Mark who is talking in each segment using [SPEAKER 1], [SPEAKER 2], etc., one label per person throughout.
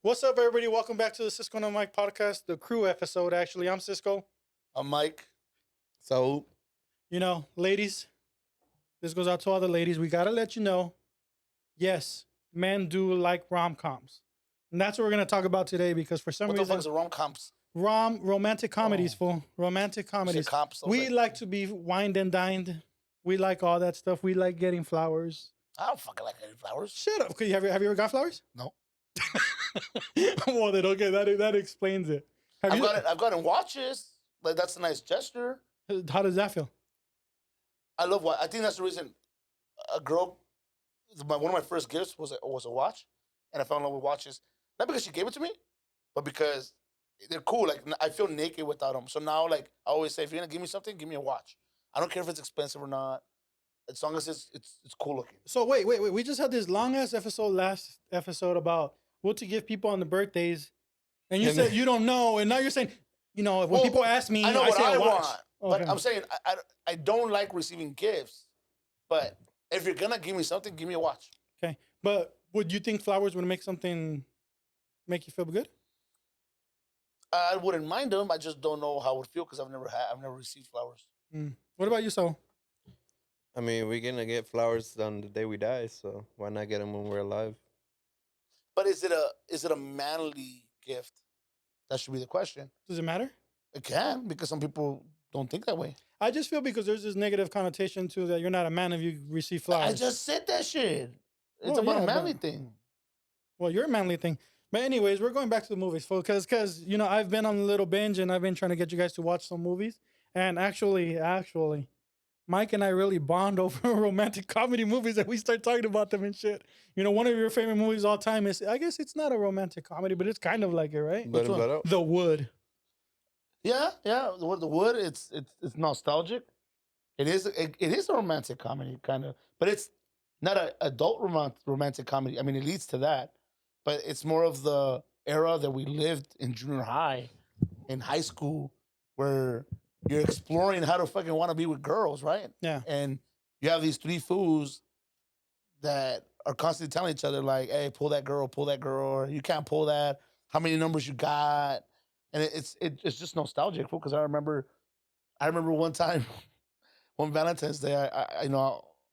[SPEAKER 1] What's up, everybody? Welcome back to the Sisko and Mike Podcast, the crew episode, actually. I'm Sisko.
[SPEAKER 2] I'm Mike.
[SPEAKER 3] So,
[SPEAKER 1] Ladies, this goes out to all the ladies. We got to let you know, yes, men do like rom-coms. And that's what we're going to talk about today because for some
[SPEAKER 2] What the
[SPEAKER 1] reason...
[SPEAKER 2] fuck is a rom-coms?
[SPEAKER 1] Romantic comedies, fool. Romantic comedies.
[SPEAKER 2] Comps,
[SPEAKER 1] We like to be wined and dined. We like all that stuff. We like getting flowers.
[SPEAKER 2] I don't fucking like any flowers.
[SPEAKER 1] Shut up. Okay, have you ever got flowers?
[SPEAKER 2] No.
[SPEAKER 1] Well, then, okay, that explains it.
[SPEAKER 2] I've gotten watches. Like, that's a nice gesture.
[SPEAKER 1] How does that feel?
[SPEAKER 2] I love what I think that's the reason a girl. One of my first gifts was a watch, and I fell in love with watches. Not because she gave it to me, but because they're cool. Like, I feel naked without them. So now, like, I always say, if you're gonna give me something, give me a watch. I don't care if it's expensive or not, as long as it's cool looking.
[SPEAKER 1] So wait. We just had this long ass episode last episode about what to give people on the birthdays, and you said you don't know, and now you're saying, when people ask me,
[SPEAKER 2] I know what
[SPEAKER 1] say
[SPEAKER 2] I
[SPEAKER 1] a watch.
[SPEAKER 2] want,
[SPEAKER 1] Okay.
[SPEAKER 2] but I'm saying I don't like receiving gifts. But if you're gonna give me something, give me a watch.
[SPEAKER 1] Okay, but would you think flowers would make you feel good?
[SPEAKER 2] I wouldn't mind them. I just don't know how it would feel because I've never received flowers.
[SPEAKER 1] What about you, Saul?
[SPEAKER 3] I mean, we're gonna get flowers on the day we die, so why not get them when we're alive?
[SPEAKER 2] But is it a manly gift? That should be the question.
[SPEAKER 1] Does it matter?
[SPEAKER 2] It can, because some people don't think that way.
[SPEAKER 1] I just feel because there's this negative connotation to that you're not a man if you receive flowers.
[SPEAKER 2] I just said that shit. It's
[SPEAKER 1] Well,
[SPEAKER 2] about
[SPEAKER 1] yeah,
[SPEAKER 2] a manly
[SPEAKER 1] but-
[SPEAKER 2] thing.
[SPEAKER 1] Well, you're a manly thing. But anyways, we're going back to the movies, folks, because I've been on a little binge and I've been trying to get you guys to watch some movies. And actually, Mike and I really bond over romantic comedy movies and we start talking about them and shit. One of your favorite movies all time is, I guess it's not a romantic comedy, but it's kind of like it, right?
[SPEAKER 3] But
[SPEAKER 2] one?
[SPEAKER 3] better.
[SPEAKER 1] The Wood.
[SPEAKER 2] Yeah. The wood. It's nostalgic. It is a romantic comedy kind of, but it's not an adult romantic comedy. I mean, it leads to that, but it's more of the era that we lived in junior high, in high school, where you're exploring how to fucking want to be with girls, right?
[SPEAKER 1] Yeah.
[SPEAKER 2] And you have these three fools that are constantly telling each other, like, hey, pull that girl, or you can't pull that. How many numbers you got? And it's just nostalgic, fool, because I remember one time, one Valentine's Day, I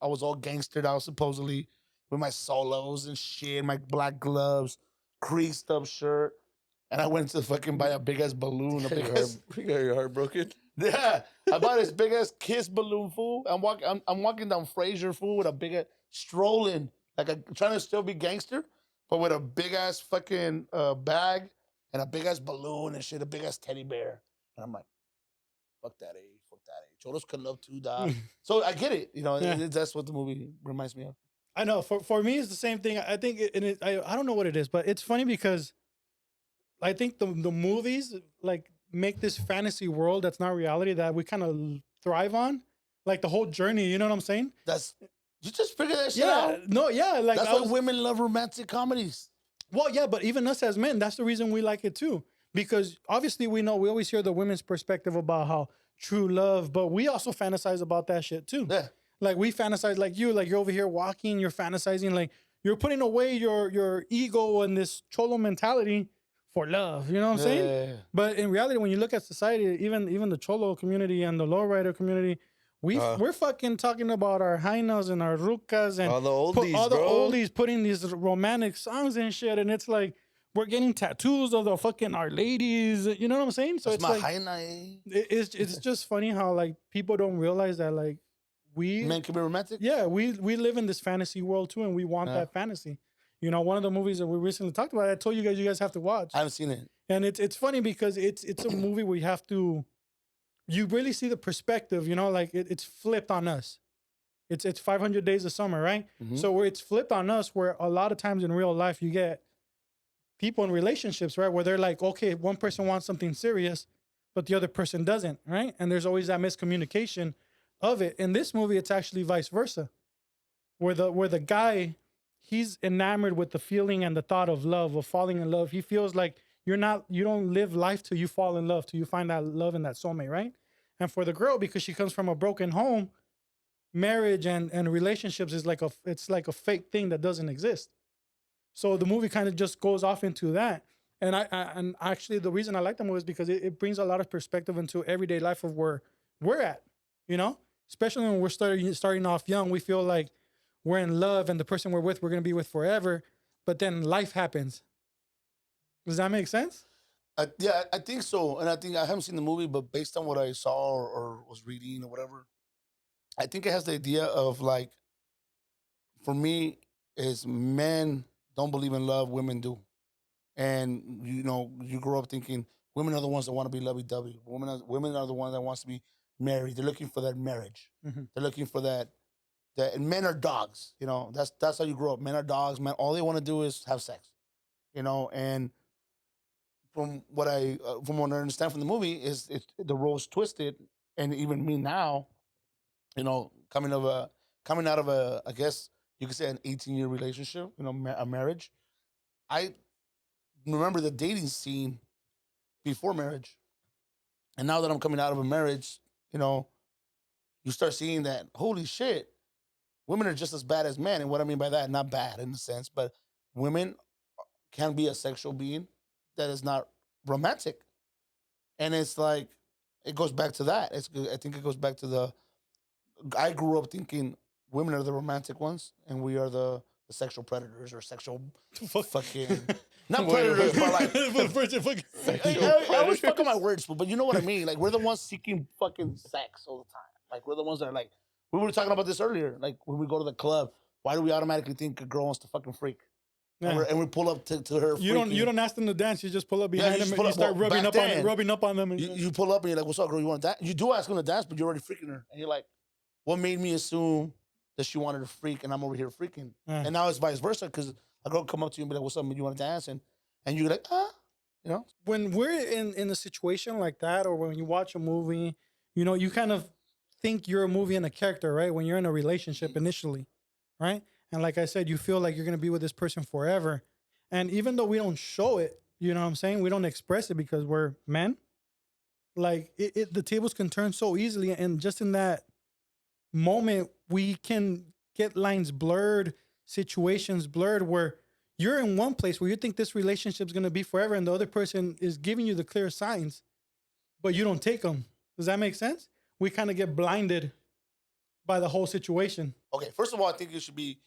[SPEAKER 2] was all gangstered out supposedly with my solos and shit, my black gloves, creased up shirt, and I went to fucking buy a big ass balloon, a big ass.
[SPEAKER 3] You got your heart broken?
[SPEAKER 2] Yeah, I bought this big ass kiss balloon, fool. I'm walking down Fraser, fool, with a big ass strolling, like trying to still be gangster, but with a big ass fucking bag and a big ass balloon and shit, a big ass teddy bear, and I'm like, fuck that, fuck that, Cholos can love too, dog. So I get it,
[SPEAKER 1] Yeah.
[SPEAKER 2] that's what the movie reminds me of.
[SPEAKER 1] I know. For me, it's the same thing. I think, I don't know what it is, but it's funny because I think the movies like make this fantasy world that's not reality that we kind of thrive on, like the whole journey. You know what I'm saying?
[SPEAKER 2] You just figured that shit out.
[SPEAKER 1] Like
[SPEAKER 2] That's why women love romantic comedies.
[SPEAKER 1] Well, yeah, but even us as men, that's the reason we like it too. Because obviously we always hear the women's perspective about how true love, but we also fantasize about that shit too.
[SPEAKER 2] Yeah.
[SPEAKER 1] Like we fantasize like you're over here walking, you're fantasizing, like you're putting away your ego and this cholo mentality for love. You know what I'm saying?
[SPEAKER 2] Yeah.
[SPEAKER 1] But in reality, when you look at society, even the cholo community and the lowrider community, we're fucking talking about our jainas and our rucas and
[SPEAKER 3] All the oldies,
[SPEAKER 1] the
[SPEAKER 3] bro.
[SPEAKER 1] oldies putting these romantic songs and shit, and it's like we're getting tattoos of the fucking Our Ladies. You know what I'm saying? So
[SPEAKER 2] That's
[SPEAKER 1] it's
[SPEAKER 2] my
[SPEAKER 1] like
[SPEAKER 2] hyena.
[SPEAKER 1] it's just funny how like people don't realize that like
[SPEAKER 2] Men can be romantic?
[SPEAKER 1] yeah, we live in this fantasy world too, and we want that fantasy. One of the movies that we recently talked about, I told you guys have to watch.
[SPEAKER 2] I haven't seen it.
[SPEAKER 1] And it's funny because it's a movie where you really see the perspective, like it's flipped on us. It's 500 Days of Summer, right?
[SPEAKER 2] Mm-hmm.
[SPEAKER 1] So where it's flipped on us, where a lot of times in real life you get people in relationships, right? Where they're like, okay, one person wants something serious, but the other person doesn't, right? And there's always that miscommunication of it. In this movie, it's actually vice versa, where the guy, he's enamored with the feeling and the thought of love, of falling in love. He feels like you don't live life till you fall in love, till you find that love and that soulmate, right? And for the girl, because she comes from a broken home, marriage and relationships is like a fake thing that doesn't exist. So the movie kind of just goes off into that. And and actually the reason I like the movie is because it brings a lot of perspective into everyday life of where we're at, you know, especially when we're starting off young. We feel like we're in love and the person we're with, we're going to be with forever. But then life happens. Does that make sense?
[SPEAKER 2] Yeah, I think so. And I think I haven't seen the movie, but based on what I saw or was reading or whatever, I think it has the idea of like, for me, is men don't believe in love, women do. And you know, you grow up thinking women are the ones that want to be lovey-dovey. Women are the ones that wants to be married. They're looking for that marriage.
[SPEAKER 1] Mm-hmm.
[SPEAKER 2] They're looking for that. And men are dogs. You know, that's how you grow up. Men are dogs. Men, all they want to do is have sex. You know, and from what I understand from the movie is the roles twisted, and even me now, you know, coming out of a I guess you could say an 18-year relationship, you know, a marriage. I remember the dating scene before marriage, and now that I'm coming out of a marriage, you know, you start seeing that holy shit, women are just as bad as men. And what I mean by that, not bad in a sense, but women can be a sexual being that is not romantic. And it's like, it goes back to that. I think it goes back to I grew up thinking women are the romantic ones and we are the sexual predators or sexual fucking, not predators, but like, I always fuck up my words, but you know what I mean? Like, we're the ones seeking fucking sex all the time. Like, we're the ones that are like, we were talking about this earlier. Like, when we go to the club, why do we automatically think a girl wants to fucking freak? Yeah. And we pull up to her.
[SPEAKER 1] You don't ask them to dance. You just pull up behind them and you start rubbing up on them. And
[SPEAKER 2] you pull up and you're like, "What's up, girl? You want to dance?" You do ask them to dance, but you're already freaking her, and you're like, "What made me assume that she wanted to freak, and I'm over here freaking?" And now it's vice versa because a girl come up to you and be like, "What's up? You want to dance?" And you're like, you know.
[SPEAKER 1] When we're in a situation like that, or when you watch a movie, you know, you kind of think you're a movie and a character, right? When you're in a relationship initially, right? And like I said, you feel like you're gonna be with this person forever. And even though we don't show it, you know what I'm saying? We don't express it because we're men. Like the tables can turn so easily. And just in that moment, we can get lines blurred, situations blurred where you're in one place where you think this relationship's going to be forever. And the other person is giving you the clear signs, but you don't take them. Does that make sense? We kind of get blinded by the whole situation.
[SPEAKER 2] Okay. First of all, I think you should be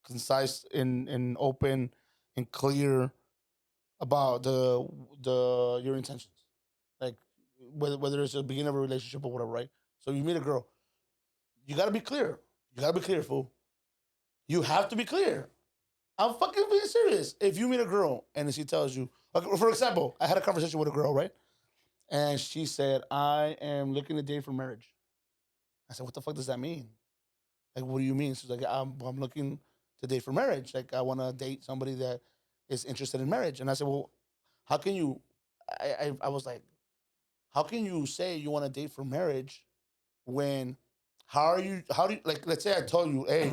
[SPEAKER 2] concise and open and clear about your intentions, like whether it's the beginning of a relationship or whatever, right? So you meet a girl, you gotta be clear. You gotta be clear, fool. You have to be clear. I'm fucking being serious. If you meet a girl and she tells you, okay, for example, I had a conversation with a girl, right? And she said, "I am looking to date for marriage." I said, "What the fuck does that mean? Like, what do you mean?" She's like, I'm looking to date for marriage. Like, I want to date somebody that is interested in marriage. And I said, well, how can you, I was like, how can you say you want to date for marriage when, how do you, like, let's say I told you, hey,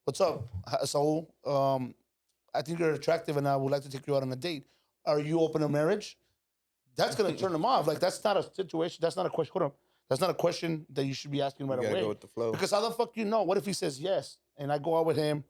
[SPEAKER 2] what's up, Saul? I think you're attractive and I would like to take you out on a date. Are you open to marriage? That's going to turn them off. Like, that's not a situation. That's not a question. Hold on. That's not a question that you should be asking right away.
[SPEAKER 3] Go with the flow.
[SPEAKER 2] Because how the fuck you know? What if he says yes and I go out with him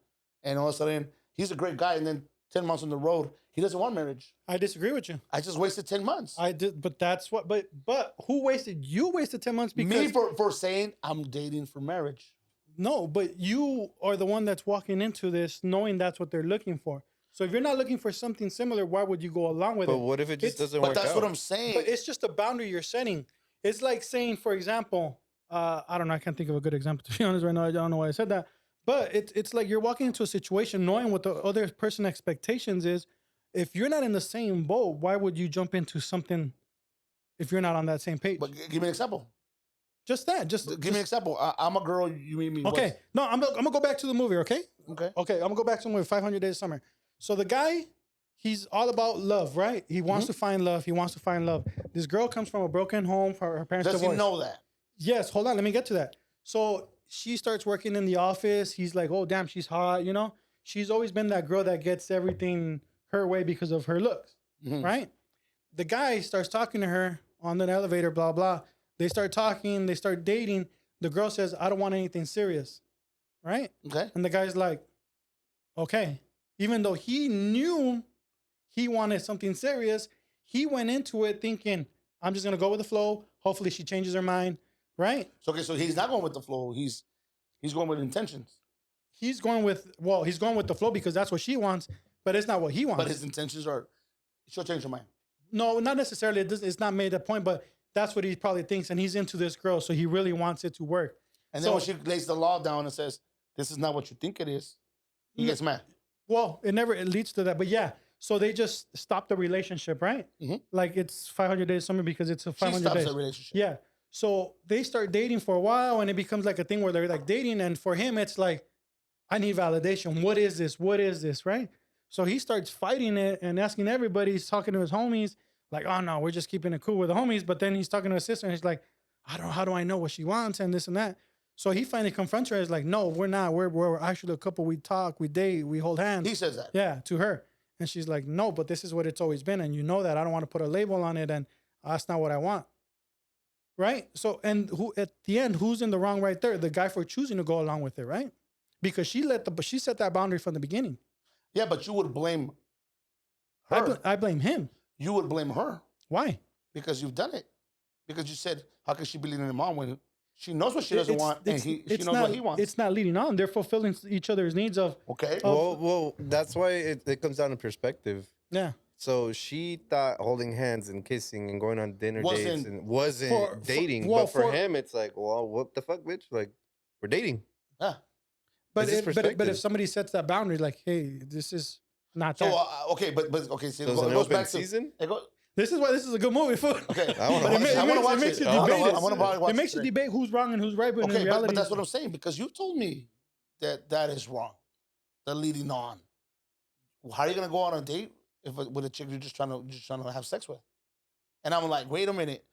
[SPEAKER 2] and all of a sudden he's a great guy and then 10 months on the road, he doesn't want marriage.
[SPEAKER 1] I disagree with you.
[SPEAKER 2] I just wasted 10 months.
[SPEAKER 1] I did, but that's what, but who wasted? You wasted 10 months because.
[SPEAKER 2] Me for saying I'm dating for marriage.
[SPEAKER 1] No, but you are the one that's walking into this knowing that's what they're looking for. So if you're not looking for something similar, why would you go along with it?
[SPEAKER 3] But what if it just doesn't work out?
[SPEAKER 2] But that's what I'm saying.
[SPEAKER 1] But it's just a boundary you're setting. It's like saying, for example, I don't know, I can't think of a good example to be honest right now. I don't know why I said that. But it's like you're walking into a situation knowing what the other person's expectations is. If you're not in the same boat, why would you jump into something if you're not on that same page?
[SPEAKER 2] But give me an example.
[SPEAKER 1] Just that. Give
[SPEAKER 2] me an example. I'm a girl. You meet me.
[SPEAKER 1] Okay. No, I'm gonna go back to the movie. Okay.
[SPEAKER 2] Okay.
[SPEAKER 1] Okay. I'm gonna go back to the movie. 500 Days of Summer. So the guy, he's all about love, right? He wants to find love. He wants to find love. This girl comes from a broken home. Her parents divorced.
[SPEAKER 2] Does he know that?
[SPEAKER 1] Yes. Hold on. Let me get to that. So she starts working in the office. He's like, oh damn, she's hot. You know, she's always been that girl that gets everything her way because of her looks, right? The guy starts talking to her on the elevator. Blah blah. They start talking. They start dating. The girl says, "I don't want anything serious," right?
[SPEAKER 2] Okay.
[SPEAKER 1] And the guy's like, "Okay." Even though he knew he wanted something serious, he went into it thinking, I'm just going to go with the flow. Hopefully she changes her mind, right?
[SPEAKER 2] So, okay, so he's not going with the flow. He's going with intentions.
[SPEAKER 1] He's going with the flow because that's what she wants, but it's not what he wants.
[SPEAKER 2] But his intentions are, she'll change her mind.
[SPEAKER 1] No, not necessarily. It's not made a point, but that's what he probably thinks. And he's into this girl, so he really wants it to work.
[SPEAKER 2] And then when she lays the law down and says, this is not what you think it is, he gets mad.
[SPEAKER 1] Well, it leads to that. But yeah, so they just stop the relationship, right?
[SPEAKER 2] Mhm.
[SPEAKER 1] Like it's 500 days summer because it's a
[SPEAKER 2] She
[SPEAKER 1] 500
[SPEAKER 2] stops
[SPEAKER 1] days.
[SPEAKER 2] the relationship.
[SPEAKER 1] Yeah. So they start dating for a while and it becomes like a thing where they're like dating. And for him, it's like, I need validation. What is this? What is this? Right? So he starts fighting it and asking everybody. He's talking to his homies like, oh no, we're just keeping it cool with the homies. But then he's talking to his sister and he's like, how do I know what she wants and this and that? So he finally confronts her. He's like, no, we're not. We're actually a couple. We talk, we date, we hold hands.
[SPEAKER 2] He says that.
[SPEAKER 1] Yeah, to her. And she's like, no, but this is what it's always been. And you know that. I don't want to put a label on it. And that's not what I want. Right? So, and who at the end, who's in the wrong right there? The guy for choosing to go along with it, right? Because she set that boundary from the beginning.
[SPEAKER 2] Yeah, but you would blame her.
[SPEAKER 1] I blame him.
[SPEAKER 2] You would blame her
[SPEAKER 1] Why?
[SPEAKER 2] because you've done it. Because you said, how can she be leading him on when she knows what she doesn't want and she knows what he wants?
[SPEAKER 1] It's not leading on. They're fulfilling each other's needs of.
[SPEAKER 2] Okay.
[SPEAKER 3] Well, that's why it comes down to perspective.
[SPEAKER 1] Yeah.
[SPEAKER 3] So she thought holding hands and kissing and going on dinner dates wasn't dating.
[SPEAKER 1] well,
[SPEAKER 3] but for him, it's like, well, what the fuck, bitch? Like, we're dating.
[SPEAKER 2] Yeah.
[SPEAKER 1] But
[SPEAKER 3] It's his
[SPEAKER 1] but if
[SPEAKER 3] perspective.
[SPEAKER 1] somebody sets that boundary, like, hey, this is not
[SPEAKER 2] So,
[SPEAKER 1] that.
[SPEAKER 2] okay, but okay, so
[SPEAKER 3] So it's
[SPEAKER 2] it
[SPEAKER 3] an
[SPEAKER 2] goes
[SPEAKER 3] open
[SPEAKER 2] back
[SPEAKER 3] season?
[SPEAKER 2] to... It goes,
[SPEAKER 1] This is why this is a good movie, fool.
[SPEAKER 2] okay.
[SPEAKER 3] I wanna
[SPEAKER 1] But
[SPEAKER 3] watch it.
[SPEAKER 2] I want to watch
[SPEAKER 1] makes
[SPEAKER 2] it.
[SPEAKER 1] you debate it.
[SPEAKER 2] I want to watch
[SPEAKER 1] It makes you
[SPEAKER 2] today.
[SPEAKER 1] debate who's wrong and who's right, but
[SPEAKER 2] Okay,
[SPEAKER 1] in reality,
[SPEAKER 2] but that's what I'm saying because you told me that is wrong. The leading on. How are you gonna go on a date with a chick you're just trying to have sex with? And I'm like, wait a minute.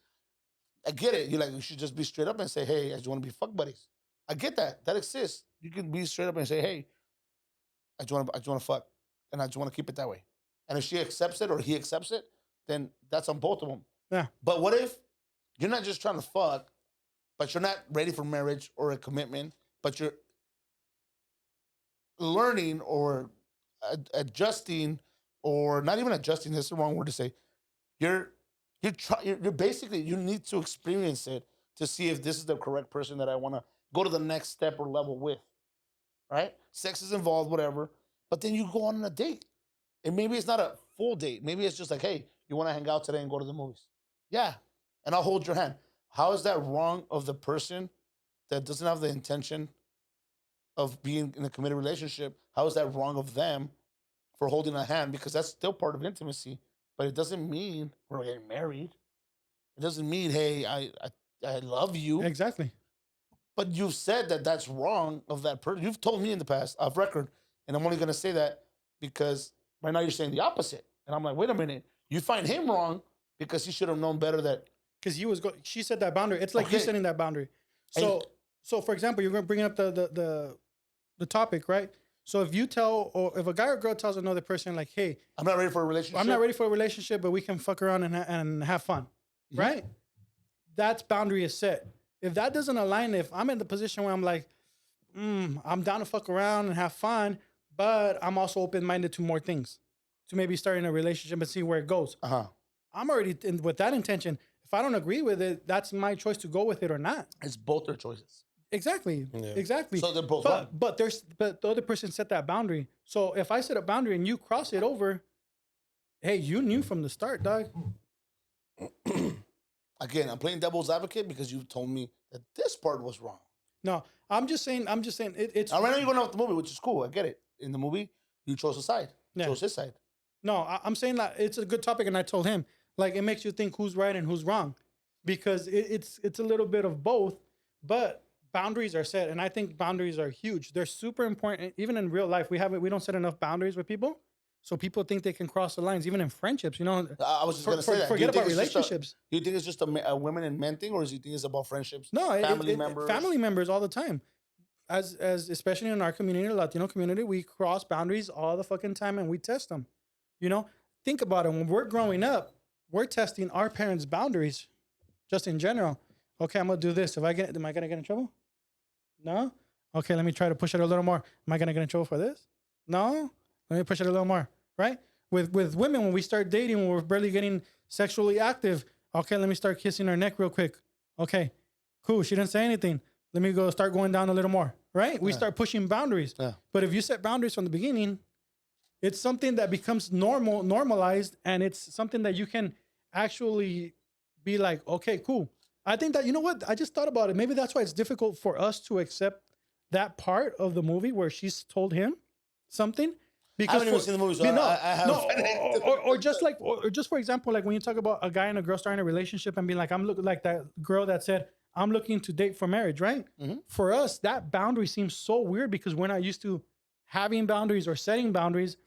[SPEAKER 2] I get it. You're like, you should just be straight up and say, hey, I just want to be fuck buddies. I get that. That exists. You can be straight up and say, hey, I just want to fuck, and I just want to keep it that way. And if she accepts it or he accepts it, then that's on both of them.
[SPEAKER 1] Yeah.
[SPEAKER 2] But what if you're not just trying to fuck, but you're not ready for marriage or a commitment, but you're learning or adjusting, or not even adjusting, that's the wrong word to say. You're basically, you need to experience it to see if this is the correct person that I want to go to the next step or level with. Right? Sex is involved, whatever. But then you go on a date. And maybe it's not a full date. Maybe it's just like, hey, you want to hang out today and go to the movies? Yeah. And I'll hold your hand. How is that wrong of the person that doesn't have the intention of being in a committed relationship? How is that wrong of them for holding a hand? Because that's still part of intimacy. But it doesn't mean we're getting married. It doesn't mean, hey, I love you.
[SPEAKER 1] exactly.
[SPEAKER 2] But you've said that that's wrong of that person. You've told me in the past, off record, and I'm only going to say that because right now you're saying the opposite. And I'm like, wait a minute. You find him wrong because he should have known better that.
[SPEAKER 1] Because she set that boundary. It's like you
[SPEAKER 2] Okay.
[SPEAKER 1] setting that boundary.
[SPEAKER 2] And-
[SPEAKER 1] So for example, you're going to bring up the topic, right? So if if a guy or girl tells another person like, hey,
[SPEAKER 2] I'm not ready for a relationship.
[SPEAKER 1] I'm not ready for a relationship, but we can fuck around and have fun, right? That's boundary is set. If that doesn't align, if I'm in the position where I'm like, I'm down to fuck around and have fun, but I'm also open-minded to more things, to maybe starting a relationship and see where it goes.
[SPEAKER 2] Uh-huh.
[SPEAKER 1] I'm already with that intention. If I don't agree with it, that's my choice to go with it or not.
[SPEAKER 2] It's both their choices.
[SPEAKER 1] Exactly.
[SPEAKER 3] Yeah.
[SPEAKER 1] Exactly.
[SPEAKER 2] So they're both wrong.
[SPEAKER 1] but the other person set that boundary. So if I set a boundary and you cross it over, hey, you knew from the start, dog.
[SPEAKER 2] Again, I'm playing devil's advocate because you told me that this part was wrong.
[SPEAKER 1] No, I'm just saying it's
[SPEAKER 2] Now, right now you're going off the movie, which is cool. I get it. In the movie, you chose a side. You
[SPEAKER 1] Yeah.
[SPEAKER 2] chose his side.
[SPEAKER 1] No, I'm saying that it's a good topic, and I told him like it makes you think who's right and who's wrong, because it's a little bit of both, but boundaries are set, and I think boundaries are huge. They're super important, even in real life. We don't set enough boundaries with people, so people think they can cross the lines, even in friendships. You know,
[SPEAKER 2] I was just going to say that. Do you
[SPEAKER 1] forget
[SPEAKER 2] think
[SPEAKER 1] about
[SPEAKER 2] it's just
[SPEAKER 1] relationships.
[SPEAKER 2] Do you think it's just a women and men thing, or do you think it's about friendships?
[SPEAKER 1] No,
[SPEAKER 2] family members.
[SPEAKER 1] family members all the time. As especially in our community, Latino community, we cross boundaries all the fucking time, and we test them. You know, think about it. When we're growing up, we're testing our parents' boundaries, just in general. Okay, I'm gonna do this. Am I gonna get in trouble? No. Okay, let me try to push it a little more. Am I gonna get in trouble for this? No. Let me push it a little more, right? With women, when we start dating, when we're barely getting sexually active, okay, let me start kissing her neck real quick. Okay, cool. She didn't say anything. Let me go start going down a little more, right? We start pushing boundaries.
[SPEAKER 2] Yeah.
[SPEAKER 1] But if you set boundaries from the beginning, it's something that becomes normalized, and it's something that you can actually be like, okay, cool. I think that, you know what? I just thought about it. Maybe that's why it's difficult for us to accept that part of the movie where she's told him something.
[SPEAKER 2] I haven't even seen the movie, so I have.
[SPEAKER 1] Or just like, or just for example, like when you talk about a guy and a girl starting a relationship and being like, I'm looking like that girl that said, I'm looking to date for marriage, right?
[SPEAKER 2] Mm-hmm.
[SPEAKER 1] For us, that boundary seems so weird because we're not used to having boundaries or setting boundaries,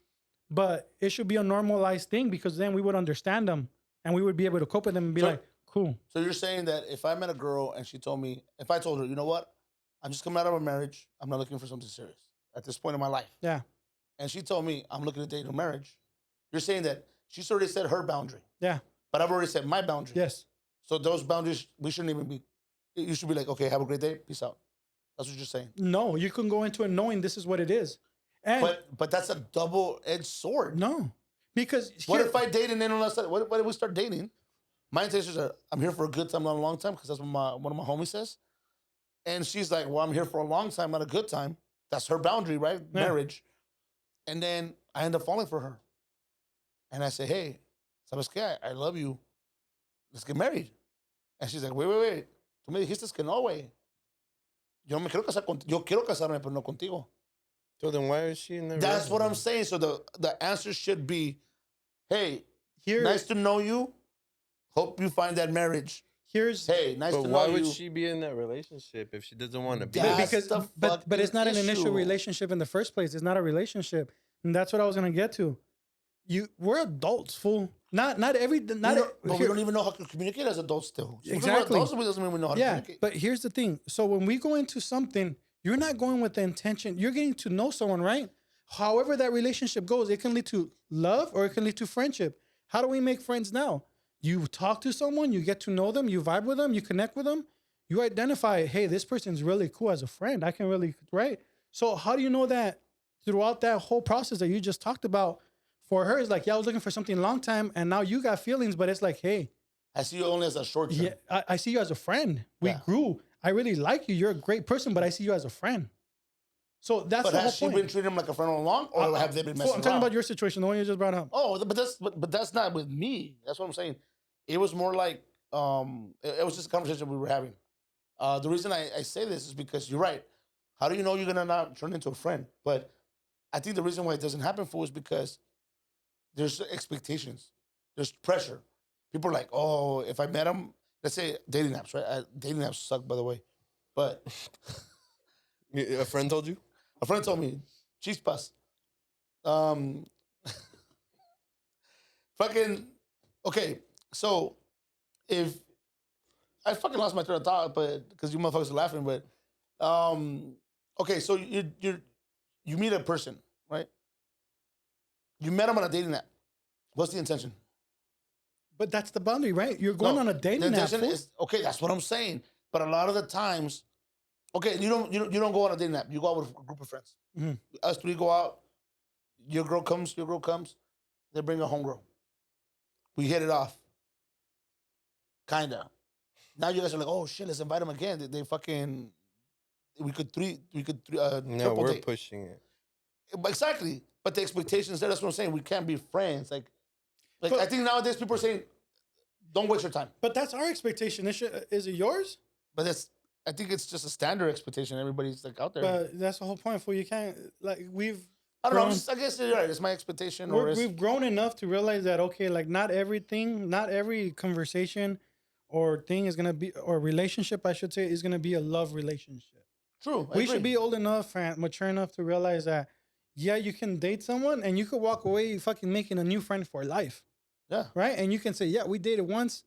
[SPEAKER 1] but it should be a normalized thing because then we would understand them and we would be able to cope with them and be like, cool.
[SPEAKER 2] So you're saying that if I met a girl and she told me, if I told her, you know what, I'm just coming out of a marriage, I'm not looking for something serious at this point in my life.
[SPEAKER 1] Yeah.
[SPEAKER 2] And she told me I'm looking to date a marriage. You're saying that she's already set her boundary.
[SPEAKER 1] Yeah.
[SPEAKER 2] But I've already set my boundary.
[SPEAKER 1] Yes.
[SPEAKER 2] So those boundaries, we shouldn't even be. You should be like, okay, have a great day. Peace out. That's what you're saying.
[SPEAKER 1] No, you can go into it knowing this is what it is. And
[SPEAKER 2] But that's a double-edged sword.
[SPEAKER 1] no, because
[SPEAKER 2] What if I date and then all of a sudden, what if we start dating? My intentions are, I'm here for a good time, not a long time, because that's what one of my homies says. And she's like, well, I'm here for a long time, not a good time. That's her boundary, right?
[SPEAKER 1] Yeah.
[SPEAKER 2] Marriage. And then I end up falling for her. And I say, hey, ¿sabes qué? I love you. Let's get married. And she's like, wait. Tú me dijiste que no, güey. Yo no me quiero casar contigo. Yo quiero casarme, pero no contigo.
[SPEAKER 3] So then why is she in the
[SPEAKER 2] That's what I'm
[SPEAKER 3] relationship?
[SPEAKER 2] saying. So the answer should be, hey,
[SPEAKER 1] here,
[SPEAKER 2] nice to know you. Hope you find that marriage.
[SPEAKER 1] here's
[SPEAKER 2] Hey, nice
[SPEAKER 3] But
[SPEAKER 2] to
[SPEAKER 3] why
[SPEAKER 2] know
[SPEAKER 3] would
[SPEAKER 2] you.
[SPEAKER 3] she be in that relationship if she doesn't want to be?
[SPEAKER 2] That's
[SPEAKER 1] because
[SPEAKER 2] the
[SPEAKER 1] but it's not an
[SPEAKER 2] fucking
[SPEAKER 1] initial
[SPEAKER 2] issue.
[SPEAKER 1] relationship in the first place. It's not a relationship, and that's what I was gonna get to. We're adults, fool. Not every not.
[SPEAKER 2] But we don't even know how to communicate as adults still. So
[SPEAKER 1] Exactly.
[SPEAKER 2] Adults, it doesn't mean we know how to
[SPEAKER 1] Yeah,
[SPEAKER 2] communicate.
[SPEAKER 1] but here's the thing. So when we go into something, you're not going with the intention. You're getting to know someone, right? However that relationship goes, it can lead to love or it can lead to friendship. How do we make friends now? You talk to someone, you get to know them, you vibe with them, you connect with them, you identify, hey, this person's really cool as a friend. I can really, right? So how do you know that throughout that whole process that you just talked about? For her, it's like, yeah, I was looking for something long time, and now you got feelings, but it's like, hey,
[SPEAKER 2] I see you only as a short term.
[SPEAKER 1] yeah, I see you as a friend. We
[SPEAKER 2] Yeah.
[SPEAKER 1] grew. I really like you. You're a great person, but I see you as a friend. So that's
[SPEAKER 2] But
[SPEAKER 1] the whole
[SPEAKER 2] has she
[SPEAKER 1] point.
[SPEAKER 2] been treating him like a friend all along, or have they been
[SPEAKER 1] So
[SPEAKER 2] messing
[SPEAKER 1] I'm talking
[SPEAKER 2] around?
[SPEAKER 1] about your situation, the one you just brought up.
[SPEAKER 2] Oh, but that's not with me. That's what I'm saying. It was more like it was just a conversation we were having. The reason I say this is because you're right. How do you know you're gonna not turn into a friend? But I think the reason why it doesn't happen for is because there's expectations, there's pressure. People are like, oh, if I met him, let's say dating apps, right? Dating apps suck, by the way. But
[SPEAKER 3] A friend told you?
[SPEAKER 2] a friend told me, chispas. Fucking, okay, so if I fucking lost my train of thought, but because you motherfuckers are laughing, but okay, so you meet a person, right? You met him on a dating app. What's the intention?
[SPEAKER 1] But that's the boundary, right? You're going
[SPEAKER 2] No,
[SPEAKER 1] on a
[SPEAKER 2] the
[SPEAKER 1] dating app.
[SPEAKER 2] intention
[SPEAKER 1] fool.
[SPEAKER 2] is okay. That's what I'm saying. But a lot of the times, okay, you don't go on a dating app. You go out with a group of friends.
[SPEAKER 1] Mhm.
[SPEAKER 2] Us three go out. Your girl comes. They bring a homegirl. We hit it off. Kinda. Now you guys are like, oh shit, let's invite them again. They fucking. We could
[SPEAKER 3] No,
[SPEAKER 2] triple
[SPEAKER 3] we're
[SPEAKER 2] date.
[SPEAKER 3] pushing it.
[SPEAKER 2] Exactly. But the expectations there. That's what I'm saying. We can't be friends. Like
[SPEAKER 1] But-
[SPEAKER 2] I think nowadays people are saying, don't waste your time.
[SPEAKER 1] But that's our expectation. Is it yours?
[SPEAKER 2] But I think it's just a standard expectation. Everybody's like out there.
[SPEAKER 1] But that's the whole point. For you can't like we've
[SPEAKER 2] I don't know.
[SPEAKER 1] grown-
[SPEAKER 2] I guess you're right. It's my expectation, or it's,
[SPEAKER 1] we've grown enough to realize that okay, like not every conversation or thing is gonna be or relationship, I should say, is gonna be a love relationship.
[SPEAKER 2] true. I
[SPEAKER 1] We should
[SPEAKER 2] agree.
[SPEAKER 1] be old enough and mature enough to realize that yeah, you can date someone and you could walk away fucking making a new friend for life,
[SPEAKER 2] Yeah.
[SPEAKER 1] right? And you can say yeah, we dated once,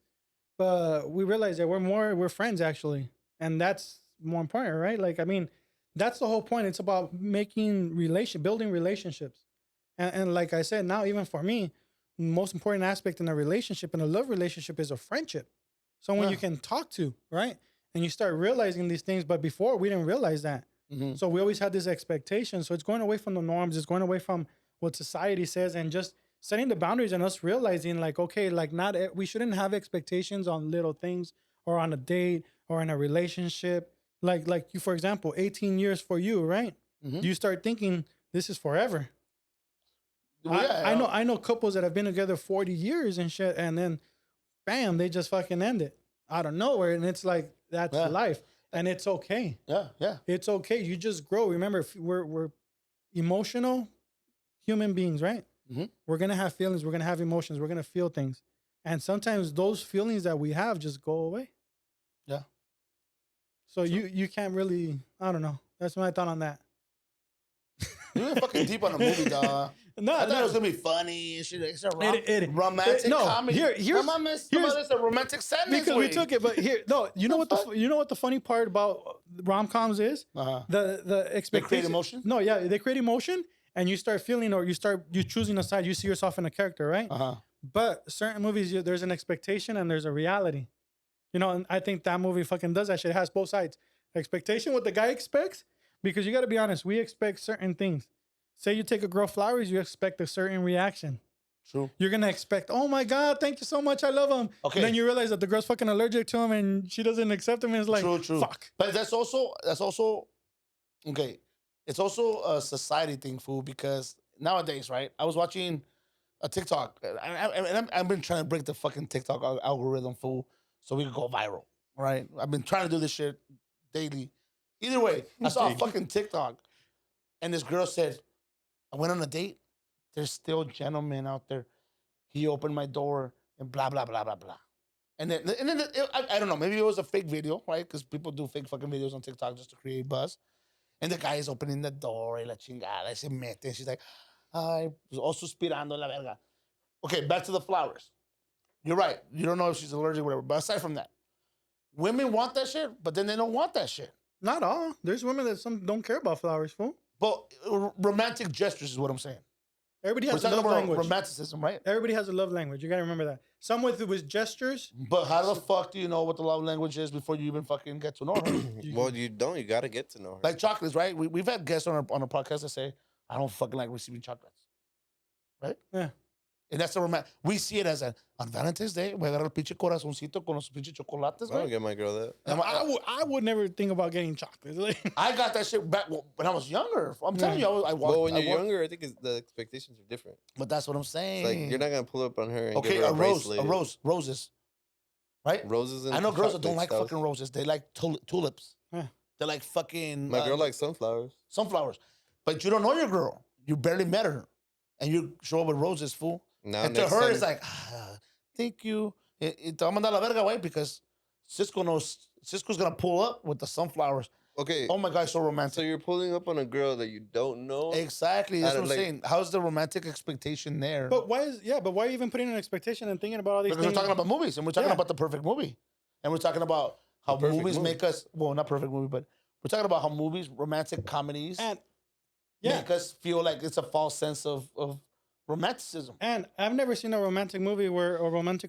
[SPEAKER 1] but we realize that we're friends actually, and that's more important, right? Like I mean, that's the whole point. It's about building relationships, and like I said, now even for me, the most important aspect in a relationship, in a love relationship, is a friendship, someone you
[SPEAKER 2] Yeah.
[SPEAKER 1] can talk to, right? And you start realizing these things, but before we didn't realize that.
[SPEAKER 2] Mhm.
[SPEAKER 1] So we always had this expectation. So it's going away from the norms. It's going away from what society says, and just setting the boundaries and us realizing like, okay, like we shouldn't have expectations on little things or on a date or in a relationship. Like you, for example, 18 years for you, right?
[SPEAKER 2] Mhm.
[SPEAKER 1] You start thinking this is forever.
[SPEAKER 2] Well, yeah,
[SPEAKER 1] I know couples that have been together 40 years and shit, and then bam, they just fucking end it out of nowhere. And it's like, that's
[SPEAKER 2] Yeah.
[SPEAKER 1] life. And it's okay.
[SPEAKER 2] yeah.
[SPEAKER 1] It's okay. You just grow. Remember, we're emotional human beings, right?
[SPEAKER 2] Mhm.
[SPEAKER 1] We're going to have feelings. We're going to have emotions. We're going to feel things. And sometimes those feelings that we have just go away.
[SPEAKER 2] Yeah.
[SPEAKER 1] So you can't really, I don't know. That's my thought on that.
[SPEAKER 2] You went fucking deep on the movie, dog.
[SPEAKER 1] No,
[SPEAKER 2] I thought it was gonna be funny and shit. It's a romantic
[SPEAKER 1] no,
[SPEAKER 2] comedy.
[SPEAKER 1] here's
[SPEAKER 2] It's a romantic sadness.
[SPEAKER 1] because we took it, but here, no, you know what the funny part about rom-coms is?
[SPEAKER 2] Uh-huh.
[SPEAKER 1] The expectation.
[SPEAKER 2] They create emotion?
[SPEAKER 1] No, yeah, they create emotion, and you start feeling, or you choosing a side. You see yourself in a character, right?
[SPEAKER 2] Uh-huh.
[SPEAKER 1] But certain movies, there's an expectation and there's a reality. You know, and I think that movie fucking does that shit. It has both sides. Expectation, what the guy expects, because you got to be honest, we expect certain things. Say you take a girl flowers, you expect a certain reaction.
[SPEAKER 2] True.
[SPEAKER 1] You're gonna expect, oh my God, thank you so much, I love him.
[SPEAKER 2] Okay.
[SPEAKER 1] And then you realize that the girl's fucking allergic to him and she doesn't accept him. And it's like,
[SPEAKER 2] True.
[SPEAKER 1] fuck.
[SPEAKER 2] But that's also okay. It's also a society thing, fool. Because nowadays, right? I was watching a TikTok, and I've been trying to break the fucking TikTok algorithm, fool, so we could go viral. Right? I've been trying to do this shit daily. Either way, I saw a fucking TikTok, and this girl said, I went on a date. There's still gentlemen out there. He opened my door and blah, blah, blah, blah, blah. And then I don't know, maybe it was a fake video, right? Because people do fake fucking videos on TikTok just to create buzz. And the guy is opening the door y la chingada, se mete. And she's like, ay, o suspirando la verga. Okay, back to the flowers. You're right. You don't know if she's allergic or whatever. But aside from that, women want that shit, but then they don't want that shit.
[SPEAKER 1] Not all. There's women that don't care about flowers, fool.
[SPEAKER 2] But romantic gestures is what I'm saying.
[SPEAKER 1] Everybody
[SPEAKER 2] We're
[SPEAKER 1] has a
[SPEAKER 2] talking
[SPEAKER 1] love
[SPEAKER 2] about
[SPEAKER 1] language.
[SPEAKER 2] romanticism, right?
[SPEAKER 1] Everybody has a love language. You gotta remember that. Some with gestures.
[SPEAKER 2] But how the fuck do you know what the love language is before you even fucking get to know her?
[SPEAKER 3] Well, you don't. You gotta get to know her.
[SPEAKER 2] Like chocolates, right? We've had guests on our podcast that say, I don't fucking like receiving chocolates. Right?
[SPEAKER 1] Yeah.
[SPEAKER 2] And that's a we see it as on Valentine's Day, voy a agarrar el pinche corazoncito con los pinches chocolates,
[SPEAKER 3] I don't
[SPEAKER 2] right?
[SPEAKER 3] get my girl that.
[SPEAKER 1] I would never think about getting chocolates.
[SPEAKER 2] I got that shit back when I was younger. I'm telling you, I walked.
[SPEAKER 3] Well, when you're younger, I think the expectations are different.
[SPEAKER 2] But that's what I'm saying.
[SPEAKER 3] It's like you're not gonna pull up on her and
[SPEAKER 2] okay,
[SPEAKER 3] give her
[SPEAKER 2] a roses, right?
[SPEAKER 3] Roses. And
[SPEAKER 2] I know girls that don't like
[SPEAKER 3] chocolates,
[SPEAKER 2] fucking roses. They like tulips.
[SPEAKER 1] Yeah.
[SPEAKER 2] They like fucking.
[SPEAKER 3] My girl likes sunflowers.
[SPEAKER 2] Sunflowers, but you don't know your girl. You barely met her, and you show up with roses, fool.
[SPEAKER 3] Now,
[SPEAKER 2] And to
[SPEAKER 3] next
[SPEAKER 2] her,
[SPEAKER 3] time-
[SPEAKER 2] it's like, thank you. Te va a mandar la verga, way, because Cisco's gonna pull up with the sunflowers.
[SPEAKER 3] Okay.
[SPEAKER 2] Oh my God, so romantic.
[SPEAKER 3] So you're pulling up on a girl that you don't know.
[SPEAKER 2] Exactly. That's
[SPEAKER 3] I
[SPEAKER 2] what I'm
[SPEAKER 3] don't
[SPEAKER 2] saying. How's the romantic expectation there?
[SPEAKER 1] But why are you even putting an expectation and thinking about all these
[SPEAKER 2] Because
[SPEAKER 1] things?
[SPEAKER 2] we're talking about movies, and we're talking
[SPEAKER 1] Yeah.
[SPEAKER 2] about the perfect movie. And we're talking about how
[SPEAKER 3] The perfect
[SPEAKER 2] movies
[SPEAKER 3] movie.
[SPEAKER 2] make us, well, not perfect movie, but we're talking about how movies, romantic comedies,
[SPEAKER 1] And yeah,
[SPEAKER 2] make us feel like it's a false sense of romanticism.
[SPEAKER 1] and I've never seen a romantic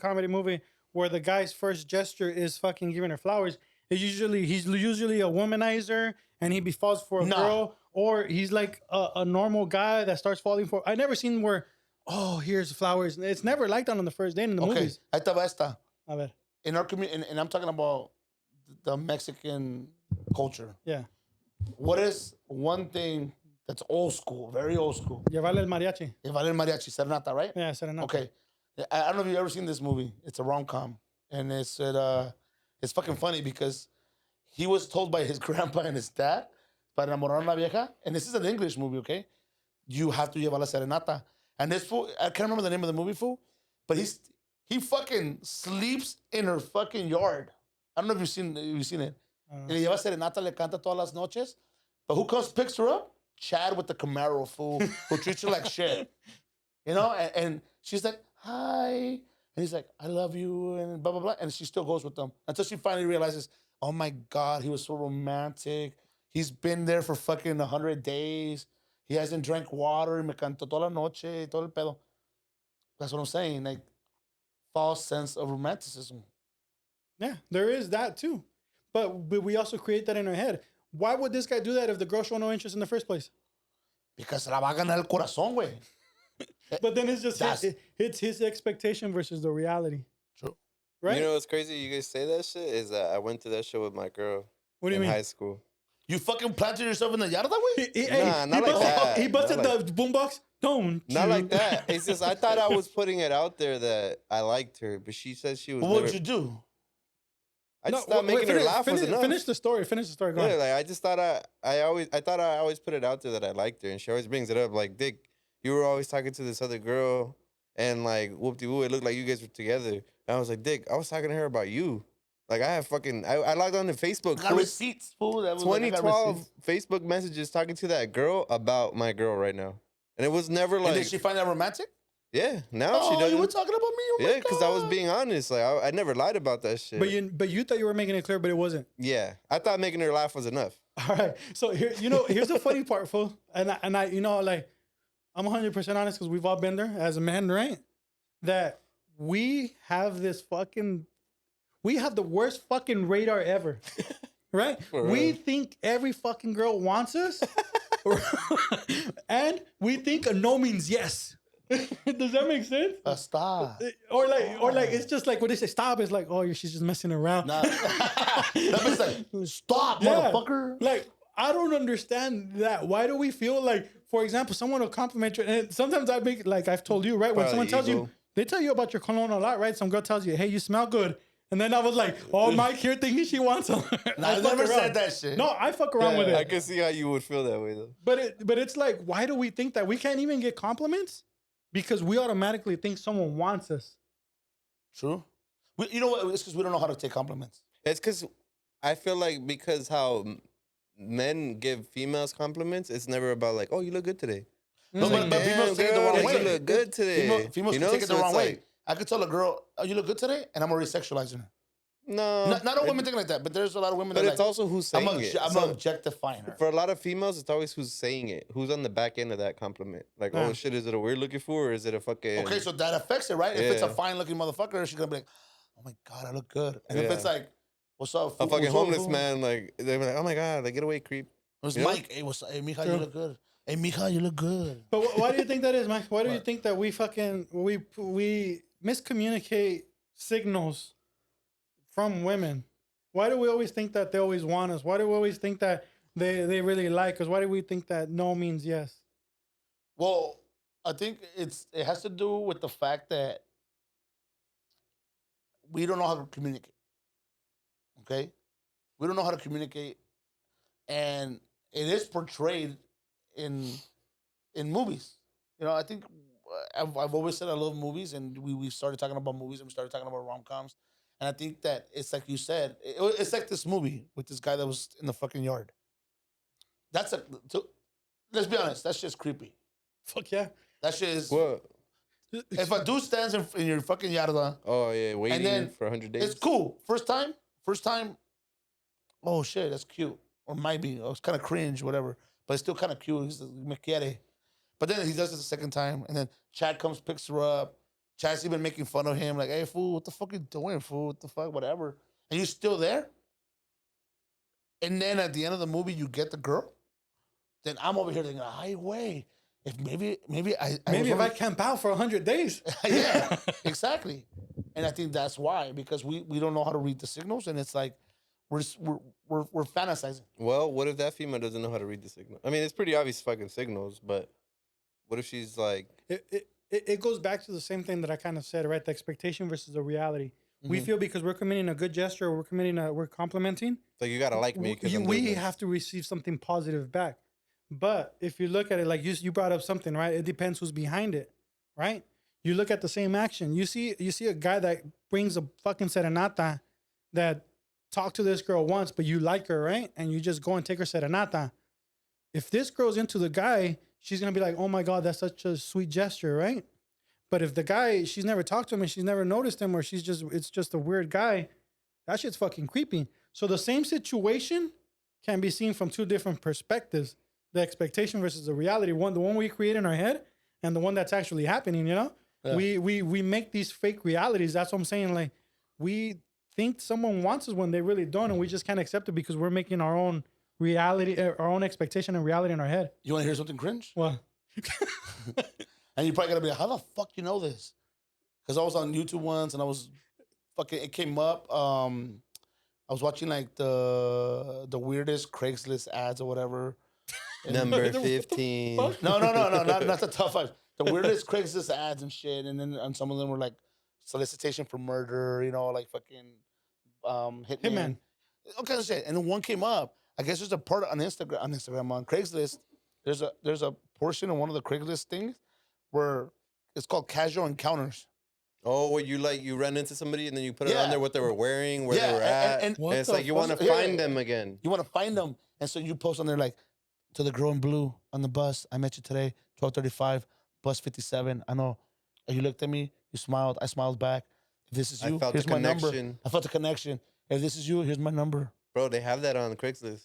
[SPEAKER 1] comedy movie where the guy's first gesture is fucking giving her flowers. He's usually a womanizer, and he falls for a
[SPEAKER 2] Nah.
[SPEAKER 1] girl, or he's like a normal guy that starts falling for. I never seen where, oh, here's flowers. It's never like that on the first date in the
[SPEAKER 2] Okay,
[SPEAKER 1] movies.
[SPEAKER 2] ahí te va esta.
[SPEAKER 1] A ver.
[SPEAKER 2] In our community, and I'm talking about the Mexican culture.
[SPEAKER 1] Yeah.
[SPEAKER 2] What is one thing that's old school, very old school?
[SPEAKER 1] Llevarle el mariachi.
[SPEAKER 2] Vale el mariachi, serenata, right?
[SPEAKER 1] Yeah, serenata.
[SPEAKER 2] Okay. I don't know if you've ever seen this movie. It's a rom-com. And it's fucking funny because he was told by his grandpa and his dad, para enamorar a una vieja, and this is an English movie, okay? You have to llevar la serenata. And this fool, I can't remember the name of the movie, fool, but he fucking sleeps in her fucking yard. I don't know if you've seen it. Y le lleva serenata, le canta todas las noches. But who comes, picks her up? Chad with the Camaro, fool, who treats her like shit. You know? And she's like, hi. And he's like, I love you, and blah, blah, blah. And she still goes with them until she finally realizes, oh my God, he was so romantic. He's been there for fucking 100 days. He hasn't drank water. Me cantó toda la noche, todo el pedo. That's what I'm saying. Like, false sense of romanticism.
[SPEAKER 1] Yeah, there is that too. But we also create that in our head. Why would this guy do that if the girl showed no interest in the first place?
[SPEAKER 2] Because se la va a ganar el corazón, güey.
[SPEAKER 1] But then it's just
[SPEAKER 2] That's-
[SPEAKER 1] it's his expectation versus the reality.
[SPEAKER 2] True.
[SPEAKER 1] Right?
[SPEAKER 3] You know what's crazy? You guys say that shit is that I went to that shit with my girl.
[SPEAKER 1] What do you
[SPEAKER 3] in
[SPEAKER 1] mean?
[SPEAKER 3] high school.
[SPEAKER 2] You fucking planted yourself in the yard that way?
[SPEAKER 3] Nah, not like that.
[SPEAKER 1] He busted
[SPEAKER 3] Not
[SPEAKER 1] the boombox. Don't
[SPEAKER 3] Not
[SPEAKER 1] you?
[SPEAKER 3] like that. It's just I thought I was putting it out there that I liked her, but she said she was.
[SPEAKER 2] Well, what'd you do?
[SPEAKER 3] I just thought making her laugh was enough.
[SPEAKER 1] Finish the story. Finish the story. Go
[SPEAKER 3] Yeah,
[SPEAKER 1] on.
[SPEAKER 3] like I just thought I thought I always put it out there that I liked her, and she always brings it up like, Dick, you were always talking to this other girl, and like whoop de woo, it looked like you guys were together. And I was like, Dick, I was talking to her about you. Like I have fucking I logged on to Facebook.
[SPEAKER 2] I got receipts, fool. That was like, I got
[SPEAKER 3] 2012
[SPEAKER 2] receipts.
[SPEAKER 3] Facebook messages talking to that girl about my girl right now, and it was never
[SPEAKER 2] And
[SPEAKER 3] like,
[SPEAKER 2] did she find that romantic?
[SPEAKER 3] yeah. Now
[SPEAKER 2] Oh,
[SPEAKER 3] she
[SPEAKER 2] you
[SPEAKER 3] doesn't.
[SPEAKER 2] were talking about me? Oh my
[SPEAKER 3] Yeah, because I was
[SPEAKER 2] God.
[SPEAKER 3] being honest. Like I never lied about that shit.
[SPEAKER 1] But you thought you were making it clear, but it wasn't.
[SPEAKER 3] Yeah, I thought making her laugh was enough.
[SPEAKER 1] All right. So here, here's the funny part, fool. And I, like, I'm 100% honest because we've all been there as a man, right? That we have we have the worst fucking radar ever, right?
[SPEAKER 3] For
[SPEAKER 1] We
[SPEAKER 3] real.
[SPEAKER 1] think every fucking girl wants us, and we think a no means yes. Does that make sense?
[SPEAKER 2] Stop.
[SPEAKER 1] Or like it's just like when they say stop, it's like, oh, she's just messing around.
[SPEAKER 2] Nah. That was like, stop,
[SPEAKER 1] Yeah.
[SPEAKER 2] motherfucker.
[SPEAKER 1] Like, I don't understand that. Why do we feel like, for example, someone will compliment you, and sometimes I make, like I've told you, right? When
[SPEAKER 3] Probably
[SPEAKER 1] someone tells you,
[SPEAKER 3] ego.
[SPEAKER 1] they tell you about your cologne a lot, right? Some girl tells you, hey, you smell good. And then I was like, oh, Mike here thinking she wants some.
[SPEAKER 2] I never said that shit.
[SPEAKER 1] No, I fuck around
[SPEAKER 2] Yeah.
[SPEAKER 1] with
[SPEAKER 3] I
[SPEAKER 1] it.
[SPEAKER 3] can see how you would feel that way though.
[SPEAKER 1] But it's like, why do we think that we can't even get compliments? Because we automatically think someone wants us.
[SPEAKER 2] True. You know what? It's because we don't know how to take compliments.
[SPEAKER 3] It's because I feel like because how men give females compliments, it's never about like, oh, you look good today.
[SPEAKER 2] No,
[SPEAKER 3] It's
[SPEAKER 2] but,
[SPEAKER 3] like,
[SPEAKER 2] but females
[SPEAKER 3] "Damn,
[SPEAKER 2] take it the
[SPEAKER 3] girl,
[SPEAKER 2] wrong way.
[SPEAKER 3] You look good today.
[SPEAKER 2] Females
[SPEAKER 3] You
[SPEAKER 2] can
[SPEAKER 3] know?
[SPEAKER 2] take it the
[SPEAKER 3] So
[SPEAKER 2] wrong
[SPEAKER 3] it's
[SPEAKER 2] way.
[SPEAKER 3] like,
[SPEAKER 2] I could tell a girl, oh, you look good today, and I'm already sexualizing her.
[SPEAKER 3] no.
[SPEAKER 2] Not all women think like that, but there's a lot of women
[SPEAKER 3] But
[SPEAKER 2] that
[SPEAKER 3] it's
[SPEAKER 2] like,
[SPEAKER 3] also who's saying it.
[SPEAKER 2] I'm
[SPEAKER 3] So,
[SPEAKER 2] objectifying her.
[SPEAKER 3] for a lot of females, it's always who's saying it. Who's on the back end of that compliment. Like,
[SPEAKER 1] Yeah.
[SPEAKER 3] oh shit, is it a weird looking fool or is it a fucking...
[SPEAKER 2] Okay, so that affects it, right? If it's a
[SPEAKER 3] Yeah.
[SPEAKER 2] fine looking motherfucker, she's gonna be like, oh my God, I look good. And if
[SPEAKER 3] Yeah.
[SPEAKER 2] it's like, what's up?
[SPEAKER 3] a
[SPEAKER 2] fool?
[SPEAKER 3] fucking
[SPEAKER 2] What's up,
[SPEAKER 3] homeless
[SPEAKER 2] fool?
[SPEAKER 3] man, like, they're like, oh my God, like, get away, creep.
[SPEAKER 2] It was
[SPEAKER 3] You know?
[SPEAKER 2] Mike. Hey, what's up? Hey, mija,
[SPEAKER 1] True.
[SPEAKER 2] you look good. Hey, mija, you look good.
[SPEAKER 1] But why do you think that is, Mike? Why do you
[SPEAKER 2] What?
[SPEAKER 1] think that we miscommunicate signals from women? Why do we always think that they always want us? Why do we always think that they really like us? Why do we think that no means yes?
[SPEAKER 2] Well, I think it has to do with the fact that we don't know how to communicate. Okay? We don't know how to communicate, and it is portrayed in movies. You know, I think I've always said I love movies, and we started talking about movies, and we started talking about rom-coms, and I think that it's like you said, it's like this movie with this guy that was in the fucking yard. Let's be honest, that's just creepy.
[SPEAKER 1] Fuck yeah.
[SPEAKER 2] That shit is.
[SPEAKER 3] What?
[SPEAKER 2] If a dude stands in your fucking yarda,
[SPEAKER 3] Oh, yeah, waiting
[SPEAKER 2] then
[SPEAKER 3] for 100 days.
[SPEAKER 2] it's cool. First time, oh shit, that's cute. Or might be. It's kind of cringe, whatever. But it's still kind of cute. He's me quiere. But then he does it the second time, and then Chad comes, picks her up. Chad's even making fun of him, like, hey, fool, what the fuck you doing, fool? What the fuck, whatever. And you're still there. And then at the end of the movie, you get the girl. Then I'm over here thinking, hey, wait. If maybe
[SPEAKER 1] Maybe
[SPEAKER 2] was
[SPEAKER 1] if I
[SPEAKER 2] only-
[SPEAKER 1] camp out for 100 days.
[SPEAKER 2] yeah, exactly. And I think that's why, because we don't know how to read the signals, and it's like we're fantasizing.
[SPEAKER 3] Well, what if that female doesn't know how to read the signal? I mean, it's pretty obvious fucking signals, but what if she's like,
[SPEAKER 1] It goes back to the same thing that I kind of said, right? The expectation versus the reality. We
[SPEAKER 2] Mhm.
[SPEAKER 1] feel because we're committing a good gesture, we're complimenting.
[SPEAKER 3] like you gotta like me because
[SPEAKER 1] we have to receive something positive back. But if you look at it, like you brought up something, right? It depends who's behind it, right? You look at the same action. You see a guy that brings a fucking serenata that talked to this girl once, but you like her, right? And you just go and take her serenata. If this girl's into the guy, she's gonna be like, oh my God, that's such a sweet gesture, right? But if the guy, she's never talked to him and she's never noticed him, or it's just a weird guy, that shit's fucking creepy. So the same situation can be seen from two different perspectives. The expectation versus the reality. The one we create in our head and the one that's actually happening, you know?
[SPEAKER 2] Yeah.
[SPEAKER 1] We make these fake realities. That's what I'm saying. Like, we think someone wants us when they really don't, and we just can't accept it because we're making our own reality, our own expectation and reality in our head.
[SPEAKER 2] You want to hear something cringe?
[SPEAKER 1] Well,
[SPEAKER 2] And you probably gotta be like, how the fuck you know this? Because I was on YouTube once and I was fucking. It came up. I was watching like the weirdest Craigslist ads or whatever.
[SPEAKER 3] Number 15.
[SPEAKER 2] No, not the tough five. The weirdest Craigslist ads and shit. And then some of them were like solicitation for murder, you know, like fucking hitman. All kinds of shit. And then one came up. I guess there's a part on Instagram on Craigslist. There's a portion of one of the Craigslist things where it's called casual encounters.
[SPEAKER 3] Oh, where you run into somebody and then you put it on there what they were wearing, where they were at. And it's like you want to find them again.
[SPEAKER 2] You want to find them. And so you post on there like, to the girl in blue on the bus, I met you today, 12:35, bus 57. I know. You looked at me, you smiled, I smiled back. If this is you, here's my number. I felt the connection. If this is you, here's my number.
[SPEAKER 3] Bro, they have that on Craigslist.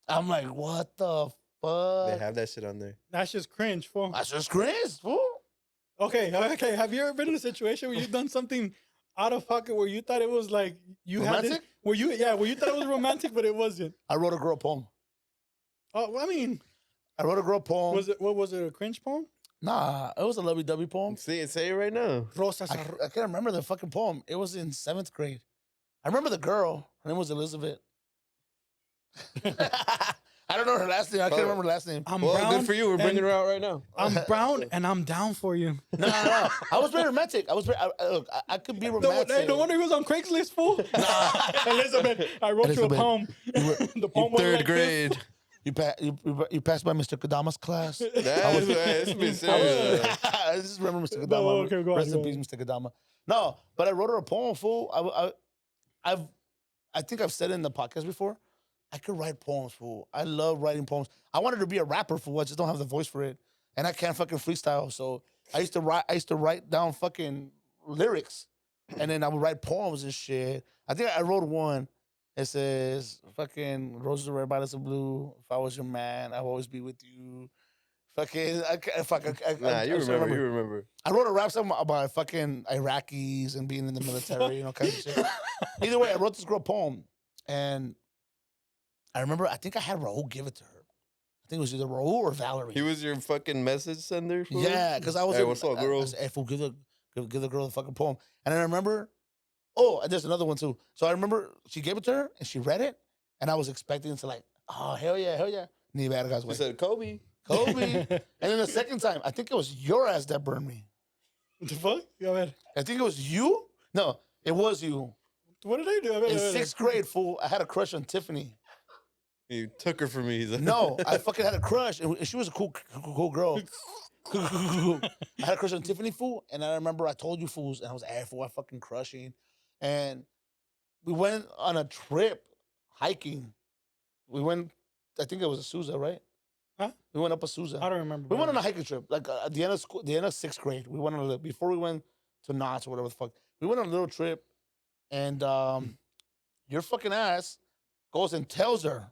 [SPEAKER 2] I'm like, what the fuck?
[SPEAKER 3] They have that shit on there.
[SPEAKER 1] That's just cringe, fool.
[SPEAKER 2] That's just cringe, fool.
[SPEAKER 1] Okay. Have you ever been in a situation where you've done something out of pocket where you thought it was like you
[SPEAKER 2] romantic?
[SPEAKER 1] had it? Where you thought it was romantic, but it wasn't?
[SPEAKER 2] I wrote a girl poem.
[SPEAKER 1] Oh, I mean,
[SPEAKER 2] I wrote a girl poem.
[SPEAKER 1] Was it a cringe poem?
[SPEAKER 2] Nah, it was a lovey-dovey poem.
[SPEAKER 3] Say it right now.
[SPEAKER 2] I can't remember the fucking poem. It was in 7th grade. I remember the girl. Her name was Elizabeth. I don't know her last name. I can't remember her last name.
[SPEAKER 1] I'm brown.
[SPEAKER 3] Good for you. We're bringing her out right now.
[SPEAKER 1] I'm brown and I'm down for you.
[SPEAKER 2] No. I was very romantic. I could be romantic.
[SPEAKER 1] No wonder he was on Craigslist, fool. Elizabeth, I wrote you a poem. The poem was
[SPEAKER 3] 3rd
[SPEAKER 1] like
[SPEAKER 3] grade.
[SPEAKER 1] this.
[SPEAKER 2] You passed by Mr. Kadama's class.
[SPEAKER 3] That's been serious.
[SPEAKER 2] I just remember Mr. Kadama.
[SPEAKER 1] No, okay, go on,
[SPEAKER 2] Rest in peace, Mr. Kadama. No, but I wrote her a poem, fool. I think I've said it in the podcast before. I could write poems, fool. I love writing poems. I wanted to be a rapper, fool. I just don't have the voice for it, and I can't fucking freestyle. So I used to write down fucking lyrics, and then I would write poems and shit. I think I wrote one. It says, fucking, roses are red, violets are blue. If I was your man, I'd always be with you. Fucking,
[SPEAKER 3] You remember.
[SPEAKER 2] I wrote a rap song about fucking Iraqis and being in the military, you know, kind of shit. Either way, I wrote this girl poem, and I remember, I think I had Raul give it to her. I think it was either Raul or Valerie.
[SPEAKER 3] He was your fucking message sender?
[SPEAKER 2] Yeah, because I was
[SPEAKER 3] Hey, what's up, girl?
[SPEAKER 2] I said, hey, fool, give the girl the fucking poem. And I remember, oh, and there's another one too. So I remember she gave it to her, and she read it, and I was expecting to like, oh, hell yeah. Ni vergas,
[SPEAKER 3] She
[SPEAKER 2] way.
[SPEAKER 3] said, Kobe.
[SPEAKER 2] And then the second time, I think it was your ass that burned me.
[SPEAKER 1] What the fuck? Go ahead.
[SPEAKER 2] I think it was you. No, it was you.
[SPEAKER 1] What did I do?
[SPEAKER 2] In 6th grade, fool, I had a crush on Tiffany.
[SPEAKER 3] You took her from me. He's like,
[SPEAKER 2] No, I fucking had a crush, and she was a cool girl. I had a crush on Tiffany, fool, and I remember I told you fools, and I was fool, I fucking crushing, and we went on a trip hiking. We went, I think it was Azusa, right?
[SPEAKER 1] Huh?
[SPEAKER 2] We went up Azusa.
[SPEAKER 1] I don't remember.
[SPEAKER 2] We went on a hiking trip, like at the end of school, the end of 6th grade. We went on before we went to Knott's or whatever the fuck. We went on a little trip, and your fucking ass goes and tells her.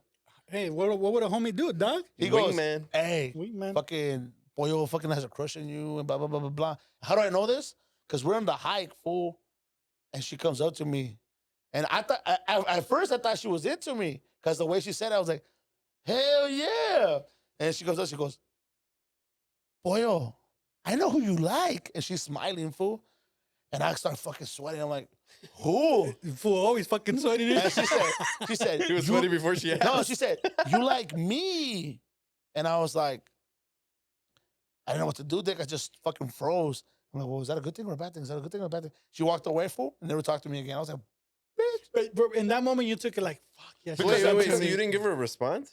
[SPEAKER 1] Hey, what would a homie do, dog?
[SPEAKER 2] He goes,
[SPEAKER 3] man.
[SPEAKER 2] hey,
[SPEAKER 1] Wingman.
[SPEAKER 2] fucking Boyo fucking has a crush on you and blah, blah, blah, blah, blah. How do I know this? Because we're on the hike, fool. And she comes up to me. And I thought, at first I thought she was into me. Because the way she said it, I was like, hell yeah. And she comes up, she goes, Boyo, I know who you like. And she's smiling, fool. And I start fucking sweating. I'm like, who?
[SPEAKER 1] Fool always fucking sweating.
[SPEAKER 2] And she said,
[SPEAKER 3] He was sweating before she asked.
[SPEAKER 2] no, she said, you like me. And I was like, I didn't know what to do, Dick. I just fucking froze. I'm like, well, is that a good thing or a bad thing? Is that a good thing or a bad thing? She walked away, fool, and never talked to me again. I was like, bitch.
[SPEAKER 1] But in that moment, you took it like, fuck yeah.
[SPEAKER 3] Wait. So you didn't give her a response?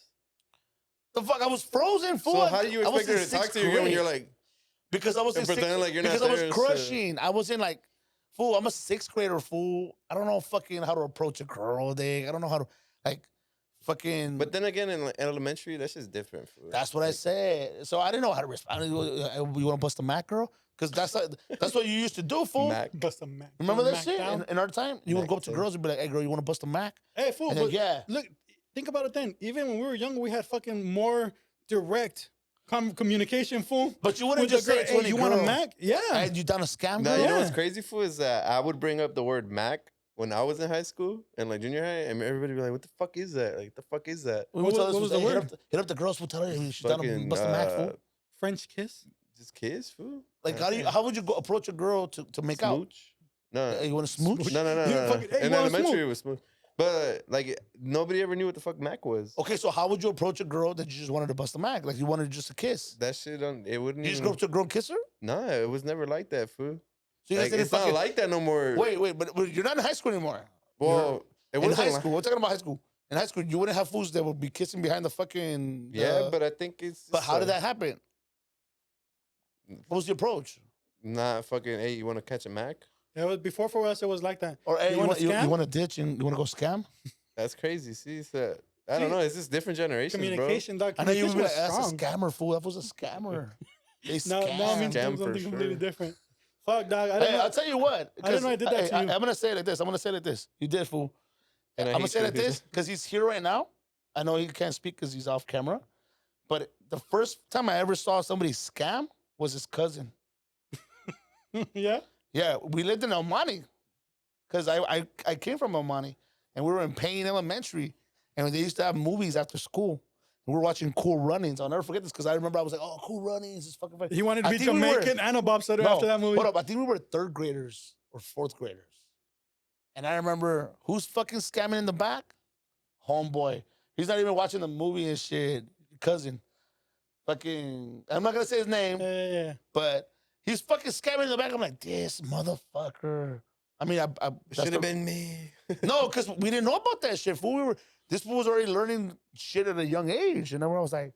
[SPEAKER 2] The fuck? I was frozen, fool.
[SPEAKER 3] So how do you
[SPEAKER 2] I was
[SPEAKER 3] expect her
[SPEAKER 2] in
[SPEAKER 3] to talk
[SPEAKER 2] sixth
[SPEAKER 3] to you when
[SPEAKER 2] grade.
[SPEAKER 3] you're like,
[SPEAKER 2] Because I was in
[SPEAKER 3] pretending like you're not
[SPEAKER 2] because I
[SPEAKER 3] there,
[SPEAKER 2] was
[SPEAKER 3] so-
[SPEAKER 2] crushing. I was in like, fool, I'm a 6th grader, fool. I don't know fucking how to approach a girl, Dick. I don't know how to, like, fucking.
[SPEAKER 3] but then again, in elementary, that's just different. Fool.
[SPEAKER 2] That's what I said. So I didn't know how to respond. You want to bust a Mac, girl? Because that's what you used to do, fool.
[SPEAKER 3] Mac.
[SPEAKER 1] Bust a Mac.
[SPEAKER 2] Remember that
[SPEAKER 1] Mac
[SPEAKER 2] shit?
[SPEAKER 1] down?
[SPEAKER 2] In our time, you would
[SPEAKER 3] Mac
[SPEAKER 2] go up to
[SPEAKER 3] down.
[SPEAKER 2] girls and be like, hey, girl, you want to bust a Mac?
[SPEAKER 1] Hey, fool.
[SPEAKER 2] And then,
[SPEAKER 1] But
[SPEAKER 2] yeah.
[SPEAKER 1] look, think about it then. Even when we were younger, we had fucking more direct communication, fool.
[SPEAKER 2] But you wouldn't
[SPEAKER 1] With
[SPEAKER 2] just
[SPEAKER 1] the
[SPEAKER 2] say
[SPEAKER 1] girl,
[SPEAKER 2] it to
[SPEAKER 1] hey,
[SPEAKER 2] any
[SPEAKER 1] you want a
[SPEAKER 2] girl.
[SPEAKER 1] Mac? Yeah.
[SPEAKER 2] Hey, you done a scam,
[SPEAKER 3] Now,
[SPEAKER 2] girl?
[SPEAKER 3] you know what's
[SPEAKER 1] Yeah.
[SPEAKER 3] crazy, fool, is that I would bring up the word Mac when I was in high school and like junior high, and everybody would be like, what the fuck is that? Like, the fuck is that?
[SPEAKER 2] We would tell
[SPEAKER 1] What
[SPEAKER 2] this
[SPEAKER 1] was
[SPEAKER 2] was
[SPEAKER 1] the
[SPEAKER 2] hit
[SPEAKER 1] word?
[SPEAKER 2] up hit up the girls. We'll tell her she's done a
[SPEAKER 3] Fucking,
[SPEAKER 2] bust a Mac, fool.
[SPEAKER 1] French kiss.
[SPEAKER 3] Just kiss, fool.
[SPEAKER 2] Like, how would you go approach a girl to make out?
[SPEAKER 3] Smooch? No.
[SPEAKER 2] Hey, you want to smooch?
[SPEAKER 3] No.
[SPEAKER 1] Fucking- hey, you
[SPEAKER 3] In
[SPEAKER 1] wanna
[SPEAKER 3] elementary,
[SPEAKER 1] smooch?
[SPEAKER 3] it was smooth. But like nobody ever knew what the fuck Mac was.
[SPEAKER 2] Okay, so how would you approach a girl that you just wanted to bust a Mac? Like you wanted just a kiss?
[SPEAKER 3] That shit it wouldn't
[SPEAKER 2] You just
[SPEAKER 3] even.
[SPEAKER 2] go up to a girl and kiss her?
[SPEAKER 3] Nah, it was never like that, fool.
[SPEAKER 2] So you guys
[SPEAKER 3] Like,
[SPEAKER 2] didn't
[SPEAKER 3] it's not
[SPEAKER 2] fucking-
[SPEAKER 3] like that no more.
[SPEAKER 2] Wait, but you're not in high school anymore.
[SPEAKER 3] Well, it
[SPEAKER 2] In
[SPEAKER 3] wasn't
[SPEAKER 2] high
[SPEAKER 3] like-
[SPEAKER 2] school, we're talking about high school. In high school, you wouldn't have fools that would be kissing behind the fucking.
[SPEAKER 3] Yeah, but I think it's.
[SPEAKER 2] But
[SPEAKER 3] just,
[SPEAKER 2] how did that happen? What was the approach?
[SPEAKER 3] Not fucking. Hey, you want to catch a Mac?
[SPEAKER 1] It was before for us. It was like that.
[SPEAKER 2] Or hey, you
[SPEAKER 1] wanna
[SPEAKER 2] want, you
[SPEAKER 1] scam?
[SPEAKER 2] want to ditch and you want to go scam?
[SPEAKER 3] That's crazy. See, so, I
[SPEAKER 1] See,
[SPEAKER 3] don't know. It's just different generations,
[SPEAKER 1] Communication, dog.
[SPEAKER 2] I know you would
[SPEAKER 1] Communication
[SPEAKER 2] be like,
[SPEAKER 1] was
[SPEAKER 2] that's a
[SPEAKER 1] strong.
[SPEAKER 2] scammer, fool. That was a scammer. They
[SPEAKER 1] No,
[SPEAKER 2] scam.
[SPEAKER 1] I mean
[SPEAKER 3] Scam for
[SPEAKER 1] something completely
[SPEAKER 3] sure.
[SPEAKER 1] different. Fuck, dog. I
[SPEAKER 2] Hey,
[SPEAKER 1] didn't know.
[SPEAKER 2] I'll tell you what.
[SPEAKER 1] I didn't know I did that to you.
[SPEAKER 2] I'm gonna say it like this. I'm gonna say it like this. You did, fool.
[SPEAKER 3] And I
[SPEAKER 2] I'm gonna
[SPEAKER 3] hate
[SPEAKER 2] say it like
[SPEAKER 3] you.
[SPEAKER 2] this because he's here right now. I know he can't speak because he's off camera. But the first time I ever saw somebody scam was his cousin.
[SPEAKER 1] Yeah.
[SPEAKER 2] Yeah, we lived in El Monte because I came from El Monte and we were in Payne Elementary and they used to have movies after school. And we were watching Cool Runnings. I'll never forget this because I remember I was like, oh, Cool Runnings is fucking funny.
[SPEAKER 1] He wanted to
[SPEAKER 2] I
[SPEAKER 1] be
[SPEAKER 2] think we were-
[SPEAKER 1] Jamaican and a bobsledder
[SPEAKER 2] No,
[SPEAKER 1] after that movie.
[SPEAKER 2] Hold up, I think we were third graders or fourth graders. And I remember who's fucking scamming in the back? Homeboy. He's not even watching the movie and shit. Cousin. Fucking, I'm not gonna say his name,
[SPEAKER 1] Yeah.
[SPEAKER 2] but he's fucking scamming in the back. I'm like, this motherfucker. I mean, that's
[SPEAKER 3] Should
[SPEAKER 2] the-
[SPEAKER 3] have been me.
[SPEAKER 2] No, because we didn't know about that shit. Fool. This fool was already learning shit at a young age. And then I was like,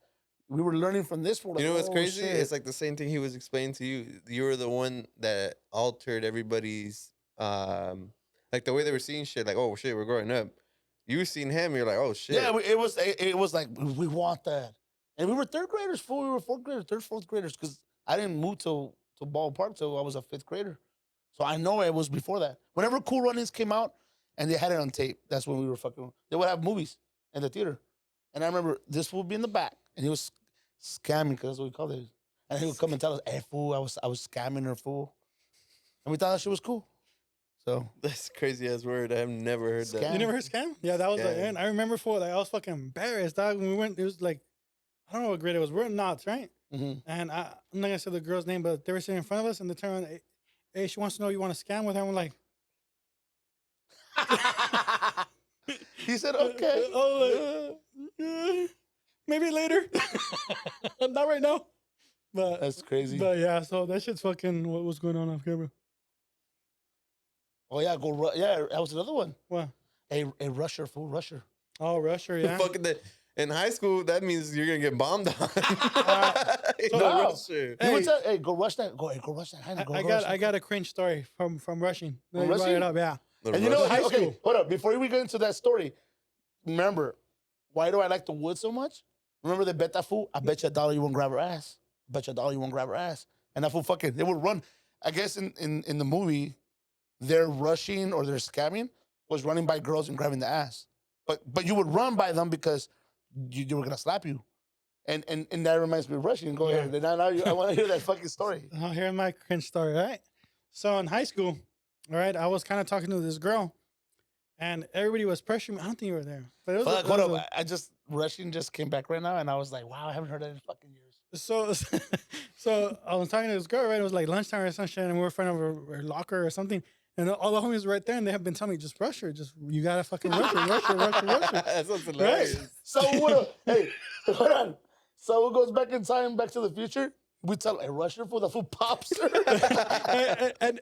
[SPEAKER 2] we were learning from this fool. Like,
[SPEAKER 3] You know what's
[SPEAKER 2] oh,
[SPEAKER 3] crazy?
[SPEAKER 2] shit.
[SPEAKER 3] It's like the same thing he was explaining to you. You were the one that altered everybody's like the way they were seeing shit. Like, oh shit, we're growing up. You seen him, you're like, oh shit.
[SPEAKER 2] Yeah, it was like we want that, and we were third graders. Fool, we were fourth graders, fourth graders, because I didn't move to ballpark till I was a fifth grader, so I know it was before that. Whenever Cool Runnings came out, and they had it on tape, that's when we were fucking. They would have movies in the theater, and I remember this would be in the back, and he was scamming because that's what we called it, and he would come and tell us, "Hey, fool, I was scamming her, fool," and we thought that shit was cool. So
[SPEAKER 3] That's a crazy ass word. I've never heard that.
[SPEAKER 2] Scam.
[SPEAKER 1] You never heard scam? Yeah, that was like,
[SPEAKER 3] Scam.
[SPEAKER 1] and I remember for like I was fucking embarrassed, dog. When we went, it was like, I don't know what grade it was. We're in knots, right?
[SPEAKER 2] mhm.
[SPEAKER 1] And I'm not gonna say the girl's name, but they were sitting in front of us, and they turned around, hey, she wants to know you want to scam with her. And we're like,
[SPEAKER 2] He said, "Okay."
[SPEAKER 1] Oh, like, maybe later. Not right now. But
[SPEAKER 2] That's crazy.
[SPEAKER 1] But yeah, so that shit's fucking what was going on off camera.
[SPEAKER 2] Oh yeah, yeah, that was another one.
[SPEAKER 1] What?
[SPEAKER 2] A rusher, fool, rusher.
[SPEAKER 1] Oh, Russia, yeah.
[SPEAKER 3] Fucking in high school, that means you're gonna get bombed on.
[SPEAKER 1] so-
[SPEAKER 2] No.
[SPEAKER 3] Rusher.
[SPEAKER 2] You would
[SPEAKER 1] Hey.
[SPEAKER 2] tell, hey, go rush that. Go rush that. Hannah,
[SPEAKER 1] I got a cringe story from rushing.
[SPEAKER 2] From
[SPEAKER 1] You brought
[SPEAKER 2] rushing?
[SPEAKER 1] it up, yeah.
[SPEAKER 3] The
[SPEAKER 2] And you know,
[SPEAKER 3] Rusher.
[SPEAKER 1] high
[SPEAKER 2] okay,
[SPEAKER 1] school.
[SPEAKER 2] hold up. Before we get into that story, remember, why do I like the wood so much? Remember they bet that fool? I bet you $1 you won't grab her ass. I bet you $1 you won't grab her ass. And that fool fucking, they would run. I guess in the movie, their rushing or their scamming was running by girls and grabbing the ass. But you would run by them because you were gonna slap you. And that reminds me of rushing. Go
[SPEAKER 1] Yeah.
[SPEAKER 2] ahead. Now I want to hear that fucking story.
[SPEAKER 1] Oh, here's my cringe story, right? So in high school, all right, I was kind of talking to this girl, and everybody was pressuring me. I don't think you were there, but it was.
[SPEAKER 2] Fuck,
[SPEAKER 1] it
[SPEAKER 2] hold
[SPEAKER 1] was
[SPEAKER 2] up. I just rushing just came back right now, and I was like, wow, I haven't heard that in fucking years.
[SPEAKER 1] So I was talking to this girl, right? It was like lunchtime or some shit, and we were in front of her locker or something. And all the homies were right there, and they have been telling me, just rush her. Just, you gotta fucking rush her, rush her, rush her, rush her.
[SPEAKER 3] That sounds hilarious.
[SPEAKER 2] So what? Hey, hold on. So it goes back in time, Back to the Future. We tell a rusher for the fool pops her.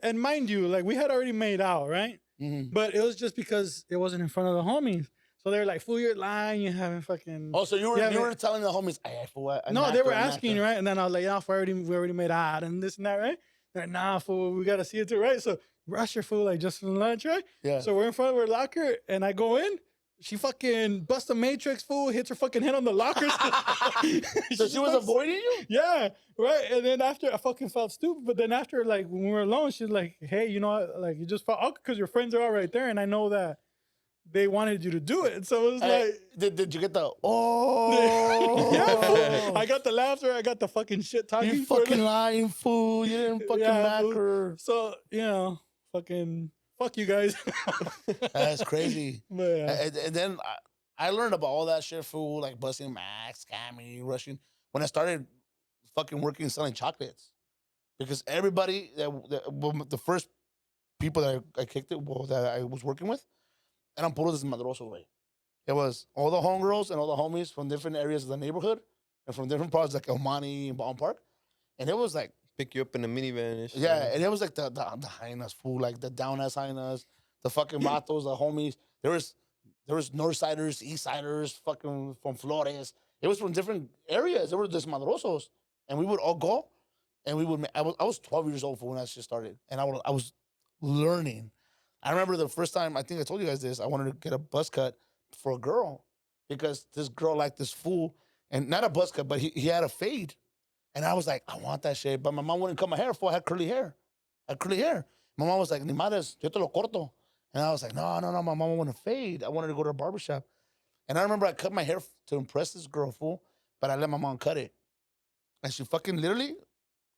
[SPEAKER 1] and mind you, like we had already made out, right?
[SPEAKER 2] Mhm.
[SPEAKER 1] But it was just because it wasn't in front of the homies. So they were like, fool, you're lying. You haven't fucking.
[SPEAKER 2] Oh, so you
[SPEAKER 1] Yeah,
[SPEAKER 2] were
[SPEAKER 1] but-
[SPEAKER 2] telling the homies, hey, fool, I
[SPEAKER 1] No,
[SPEAKER 2] knocked
[SPEAKER 1] they
[SPEAKER 2] her,
[SPEAKER 1] were
[SPEAKER 2] I knocked
[SPEAKER 1] asking,
[SPEAKER 2] her."
[SPEAKER 1] right? And then I was like, yeah, we already made out and this and that, right? They're like, nah, fool, we gotta see it too, right? So rush her, fool, like just for lunch, right?
[SPEAKER 2] Yeah.
[SPEAKER 1] So we're in front of her locker, and I go in. She fucking busts a matrix, fool, hits her fucking head on the lockers.
[SPEAKER 2] So she was avoiding you?
[SPEAKER 1] Yeah, right. And then after, I fucking felt stupid. But then after, like, when we were alone, she's like, hey, you know what? Like, you just felt awkward because your friends are all right there. And I know that they wanted you to do it. So it was
[SPEAKER 2] Hey,
[SPEAKER 1] like,
[SPEAKER 2] did you get the, oh.
[SPEAKER 1] yeah, fool. I got the laughter. I got the fucking shit talking.
[SPEAKER 2] You
[SPEAKER 1] for
[SPEAKER 2] fucking
[SPEAKER 1] them.
[SPEAKER 2] lying, fool. You didn't fucking
[SPEAKER 1] Yeah,
[SPEAKER 2] knock
[SPEAKER 1] fool.
[SPEAKER 2] her.
[SPEAKER 1] So, you know, fucking fuck you guys.
[SPEAKER 2] That's crazy.
[SPEAKER 1] But yeah.
[SPEAKER 2] And then I learned about all that shit, fool, like busting max, scamming, rushing. When I started fucking working selling chocolates because everybody the first people that I kicked it, well, that I was working with, eran puros desmadrosos, güey. It was all the homegirls and all the homies from different areas of the neighborhood and from different parts like El Monte and Ballin Park. And it was like,
[SPEAKER 3] Pick you up in a minivan and shit.
[SPEAKER 2] yeah, and it was like the hyenas, fool, like the down ass hyenas, the fucking vatos, the homies. There was Northsiders, Eastsiders, fucking from Flores. It was from different areas. There were desmadrosos, and we would all go, and we would. I was 12 years old for when that shit started, and I was learning. I remember the first time. I think I told you guys this. I wanted to get a buzz cut for a girl because this girl liked this fool, and not a buzz cut, but he had a fade. And I was like, I want that shit. But my mom wouldn't cut my hair for I had curly hair. My mom was like, ni madres, yo te lo corto. And I was like, no, my mom wanted to fade. I wanted to go to a barbershop. And I remember I cut my hair to impress this girl, fool. But I let my mom cut it. And she fucking literally,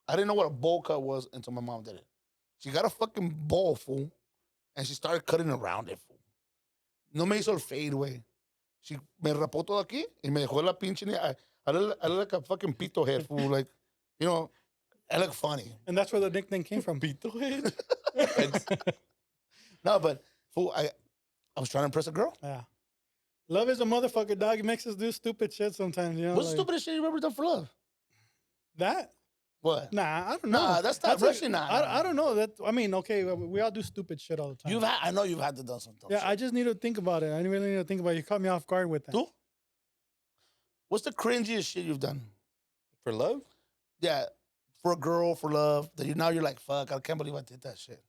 [SPEAKER 2] I didn't know what a bowl cut was until my mom did it. She got a fucking bowl, fool. And she started cutting around it, fool. No me hizo el fade, güey. She me rapó todo aquí y me dejó la pinche. I look like a fucking pito head, fool. Like, you know, I look funny.
[SPEAKER 1] And that's where the nickname came from.
[SPEAKER 3] Pito head.
[SPEAKER 2] No, but fool, I was trying to impress a girl.
[SPEAKER 1] Yeah. Love is a motherfucker, dog. It makes us do stupid shit sometimes, you know?
[SPEAKER 2] What's the stupidest shit you ever done for love?
[SPEAKER 1] That?
[SPEAKER 2] What?
[SPEAKER 1] Nah, I don't know.
[SPEAKER 2] Nah, that's not
[SPEAKER 1] like-
[SPEAKER 2] actually not.
[SPEAKER 1] I don't know. I mean, okay, we all do stupid shit all the time.
[SPEAKER 2] I know you've had to do something.
[SPEAKER 1] Yeah, I just need to think about it. I really need to think about it. You caught me off guard with that.
[SPEAKER 2] Tú? What's the cringiest shit you've done?
[SPEAKER 3] For love?
[SPEAKER 2] Yeah, for a girl, for love. That you're like, fuck, I can't believe I did that shit.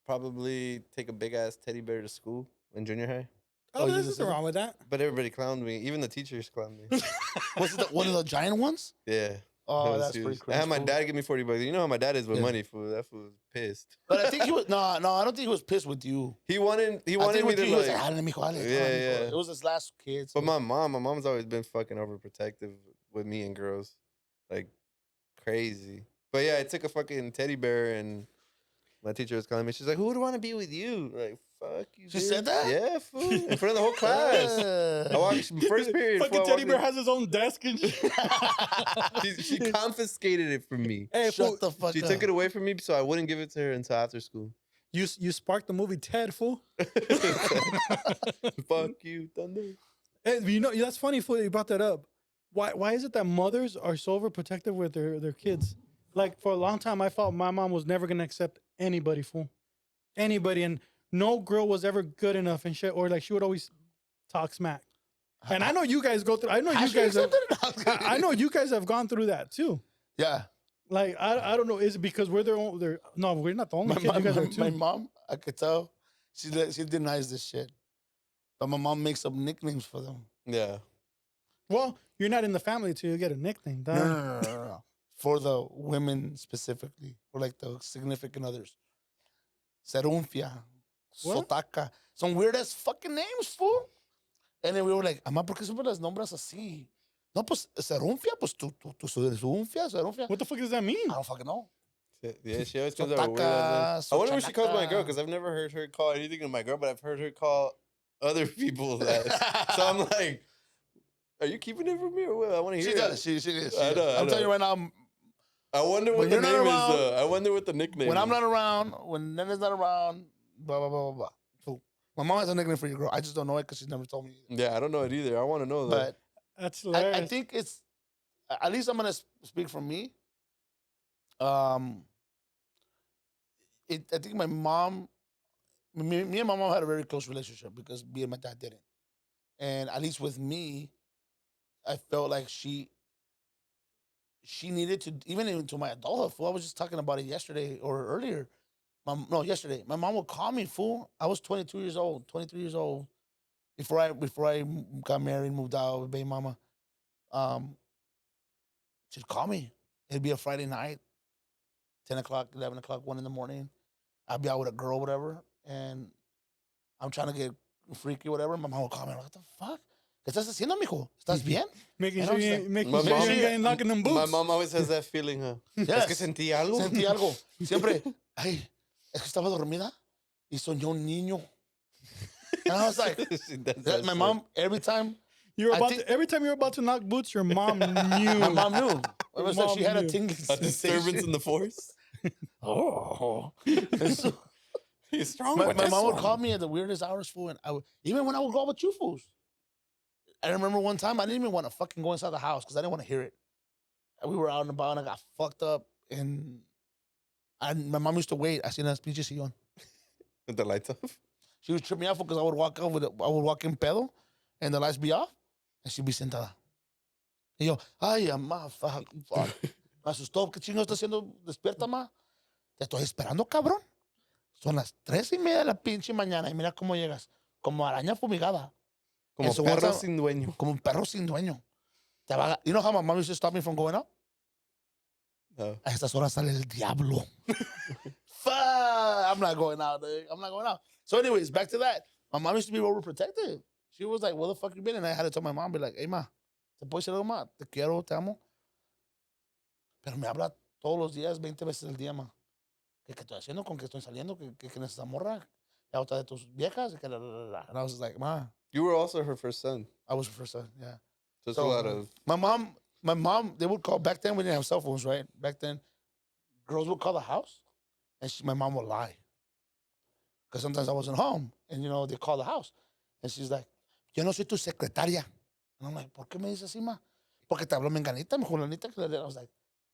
[SPEAKER 3] Probably take a big ass teddy bear to school in junior high.
[SPEAKER 1] Oh,
[SPEAKER 2] you
[SPEAKER 1] there's
[SPEAKER 2] just
[SPEAKER 1] nothing
[SPEAKER 2] said
[SPEAKER 1] wrong with that.
[SPEAKER 3] But everybody clowned me. Even the teachers clowned me.
[SPEAKER 2] Was it one of the giant ones?
[SPEAKER 3] Yeah.
[SPEAKER 2] Oh,
[SPEAKER 3] that was
[SPEAKER 2] that's
[SPEAKER 3] huge.
[SPEAKER 2] pretty
[SPEAKER 3] I
[SPEAKER 2] cringe.
[SPEAKER 3] had my
[SPEAKER 2] fool.
[SPEAKER 3] dad give me $40. You know how my dad is with
[SPEAKER 2] Yeah.
[SPEAKER 3] money, fool. That fool was pissed.
[SPEAKER 2] But I think he was, no, I don't think he was pissed with you.
[SPEAKER 3] He wanted
[SPEAKER 2] I think
[SPEAKER 3] me
[SPEAKER 2] with
[SPEAKER 3] to
[SPEAKER 2] you, he was
[SPEAKER 3] like.
[SPEAKER 2] like, "Dale, mijo, dale,
[SPEAKER 3] Yeah,
[SPEAKER 2] dale, mijo."
[SPEAKER 3] yeah.
[SPEAKER 2] It was his last kid.
[SPEAKER 3] But
[SPEAKER 2] so-
[SPEAKER 3] my mom's always been fucking overprotective with me and girls, like crazy. But yeah, I took a fucking teddy bear and my teacher was calling me. She's like, "Who would want to be with you?" Like, fuck you.
[SPEAKER 2] She
[SPEAKER 3] bitch.
[SPEAKER 2] said that?
[SPEAKER 3] Yeah, fool, in front of the whole class. I walked first period.
[SPEAKER 1] Fucking
[SPEAKER 3] fool, I
[SPEAKER 1] teddy
[SPEAKER 3] walked
[SPEAKER 1] bear
[SPEAKER 3] in-
[SPEAKER 1] has his own desk and shit.
[SPEAKER 3] she confiscated it from me.
[SPEAKER 1] Hey, fool,
[SPEAKER 2] Shut the fuck
[SPEAKER 3] She
[SPEAKER 2] up.
[SPEAKER 3] took it away from me, so I wouldn't give it to her until after school.
[SPEAKER 1] you sparked the movie Ted, fool.
[SPEAKER 3] Fuck you, Thunder.
[SPEAKER 1] Hey, you know, that's funny, fool, you brought that up. Why is it that mothers are so overprotective with their kids? Like, for a long time, I felt my mom was never going to accept anybody, fool. Anybody. And no girl was ever good enough and shit. Or, like, she would always talk smack. And I know you guys go through, I know you guys have, I know you guys have gone through that, too.
[SPEAKER 2] Yeah.
[SPEAKER 1] Like, I don't know. Is it because we're no, we're not the only kids. You guys are, too.
[SPEAKER 2] My mom, I could tell, she denies this shit. But my mom makes up nicknames for them.
[SPEAKER 3] Yeah.
[SPEAKER 1] Well, you're not in the family till you get a nickname, dog.
[SPEAKER 2] No. For the women specifically, or like the significant others. Serunfia,
[SPEAKER 1] What?
[SPEAKER 2] Sotaka. Some weird ass fucking names, fool. And then we were like, Amá, ¿por qué siempre las nombras así? No, pues, Serunfia, pues tú Serunfia, Serunfia.
[SPEAKER 1] What the fuck does that mean?
[SPEAKER 2] I don't fucking know.
[SPEAKER 3] Yeah, she always comes out with weird ass names. I wonder what she calls my girl,
[SPEAKER 2] Sochanaka.
[SPEAKER 3] because I've never heard her call anything to my girl, but I've heard her call other people that. So I'm like, are you keeping it from me or what? I want to hear
[SPEAKER 2] She
[SPEAKER 3] it.
[SPEAKER 2] does. She is.
[SPEAKER 3] I know, I
[SPEAKER 2] I'm telling
[SPEAKER 3] know.
[SPEAKER 2] you right now,
[SPEAKER 3] I wonder
[SPEAKER 2] When
[SPEAKER 3] what the
[SPEAKER 2] you're not
[SPEAKER 3] name is.
[SPEAKER 2] around-
[SPEAKER 3] I wonder what the nickname
[SPEAKER 2] when
[SPEAKER 3] is.
[SPEAKER 2] I'm not around, when Nena's not around, blah, blah, blah, blah, blah. So, my mom has a nickname for your girl. I just don't know it because she's never told me.
[SPEAKER 3] Yeah, I don't know it either. I want to know that.
[SPEAKER 2] But
[SPEAKER 1] That's hilarious.
[SPEAKER 2] I think it's, at least I'm going to speak for me. I think my mom, me and my mom had a very close relationship because me and my dad didn't. And at least with me, I felt like she needed to, even into my adulthood, fool. I was just talking about it yesterday or earlier. Yesterday. My mom would call me, fool. I was 23 years old before I got married, moved out with baby mama. She'd call me. It'd be a Friday night, 10 o'clock, 11 o'clock, 1 in the morning. I'd be out with a girl, whatever, and I'm trying to get freaky, whatever. My mom would call me, what the fuck? ¿Qué estás haciendo, mijo? ¿Estás bien?
[SPEAKER 1] Making
[SPEAKER 2] And
[SPEAKER 1] sure
[SPEAKER 2] I was
[SPEAKER 1] you
[SPEAKER 2] like-
[SPEAKER 1] ain't, making
[SPEAKER 3] My
[SPEAKER 1] sure you
[SPEAKER 3] mom-
[SPEAKER 1] ain't getting knocking them boots.
[SPEAKER 3] My mom always has that feeling, huh?
[SPEAKER 2] Yes.
[SPEAKER 3] Es que sentí algo.
[SPEAKER 2] Sentí algo. Siempre, ay, es que estaba dormida y soñó un niño. And I was like,
[SPEAKER 3] She does that
[SPEAKER 2] my
[SPEAKER 3] shit.
[SPEAKER 2] mom, every time
[SPEAKER 1] Every time you were about to knock boots, your mom knew.
[SPEAKER 2] My mom knew. It was like
[SPEAKER 1] Mom
[SPEAKER 2] she had a
[SPEAKER 1] knew.
[SPEAKER 2] tingling
[SPEAKER 3] A disturbance
[SPEAKER 2] sensation.
[SPEAKER 3] in the force.
[SPEAKER 2] Oh.
[SPEAKER 3] He's strong.
[SPEAKER 2] My
[SPEAKER 3] with this
[SPEAKER 2] mom would
[SPEAKER 3] one.
[SPEAKER 2] call me at the weirdest hours, fool. And even when I would go out with you fools. I remember one time I didn't even want to fucking go inside the house because I didn't want to hear it. And we were out and about and I got fucked up. And my mom used to wait. I seen us pinche sillón.
[SPEAKER 3] With the lights off.
[SPEAKER 2] She would trip me out because I would walk out I would walk in pedo and the lights be off and she'd be sentada. Y yo, ay, mamá, fuck. Me asustó. ¿Qué chingo está haciendo? Despierta, ma. Te estoy esperando, cabrón. Son las 3:30 de la pinche mañana y mira cómo llegas. Como araña fumigada.
[SPEAKER 3] Como
[SPEAKER 2] And so
[SPEAKER 3] perro
[SPEAKER 2] once
[SPEAKER 3] sin dueño.
[SPEAKER 2] Como un perro sin dueño. You know how my mom used to stop me from going out?
[SPEAKER 3] No.
[SPEAKER 2] A estas horas sale el diablo. Fuck. I'm not going out, dude. I'm not going out. So anyways, back to that. My mom used to be overprotective. She was like, where the fuck you been? And I had to tell my mom, be like, hey, ma, ¿te puedo decir algo, ma? Te quiero, te amo. Pero me habla todos los días, 20 veces al día, ma. ¿Qué estoy haciendo? ¿Con qué estoy saliendo? ¿Qué es esa morra? ¿La otra de tus viejas? And I was like, ma.
[SPEAKER 3] You were also her first son.
[SPEAKER 2] I was her first son, yeah.
[SPEAKER 3] Just
[SPEAKER 2] So,
[SPEAKER 3] a lot of.
[SPEAKER 2] My mom, they would call, back then we didn't have cell phones, right? Back then, girls would call the house and my mom would lie. Because sometimes I wasn't home and, they call the house. And she's like, yo no soy tu secretaria. And I'm like, ¿por qué me dices así, ma? Porque te habló menganita, mi julanita. I was like,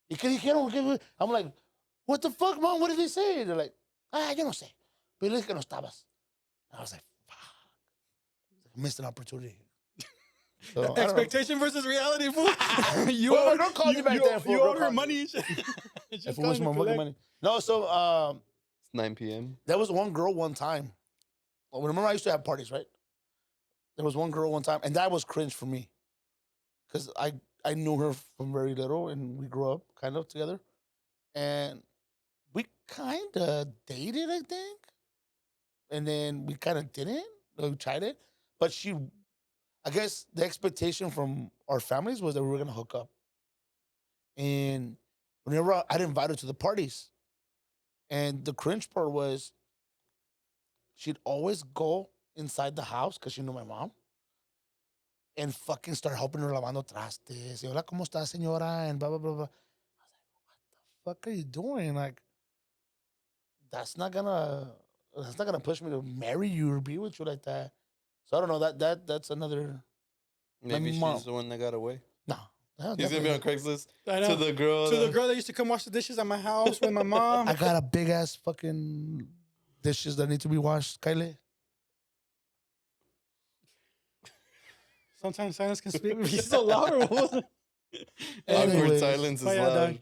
[SPEAKER 2] ¿y qué dijeron? I'm like, what the fuck, mom? What did they say? They're like, yo no sé. Pero le dije que no estabas. And I was like, fuck. Missed an opportunity. So, I don't know.
[SPEAKER 1] Expectation versus reality, fool.
[SPEAKER 2] Well, don't call me back there, fool.
[SPEAKER 1] You
[SPEAKER 2] Don't
[SPEAKER 1] owed her
[SPEAKER 2] call me.
[SPEAKER 1] money.
[SPEAKER 2] If it was my fucking money. No, so
[SPEAKER 3] It's 9 p.m.
[SPEAKER 2] there was one girl one time. Well, remember I used to have parties, right? There was one girl one time, and that was cringe for me. Because I knew her from very little, and we grew up kind of together. And we kind of dated, I think. And then we kind of didn't. We tried it. But I guess the expectation from our families was that we were going to hook up. And whenever I'd invite her to the parties. And the cringe part was she'd always go inside the house because she knew my mom and fucking start helping her lavando trastes. Y, hola, ¿cómo está, señora? And blah, blah, blah, blah. I was like, what the fuck are you doing? Like, that's not gonna push me to marry you or be with you like that. So I don't know. That's another.
[SPEAKER 3] Maybe
[SPEAKER 2] mom.
[SPEAKER 3] she's the one that got away.
[SPEAKER 2] No.
[SPEAKER 3] He's gonna be on Craigslist
[SPEAKER 1] I know.
[SPEAKER 3] to the girl.
[SPEAKER 1] To the girl that used to come wash the dishes at my house with my mom.
[SPEAKER 2] I got a big ass fucking dishes that need to be washed, Kylie.
[SPEAKER 1] Sometimes silence can speak. He's so loud.
[SPEAKER 3] Awkward
[SPEAKER 2] Anyways.
[SPEAKER 3] silence is
[SPEAKER 1] Oh, yeah,
[SPEAKER 3] loud.
[SPEAKER 1] dog.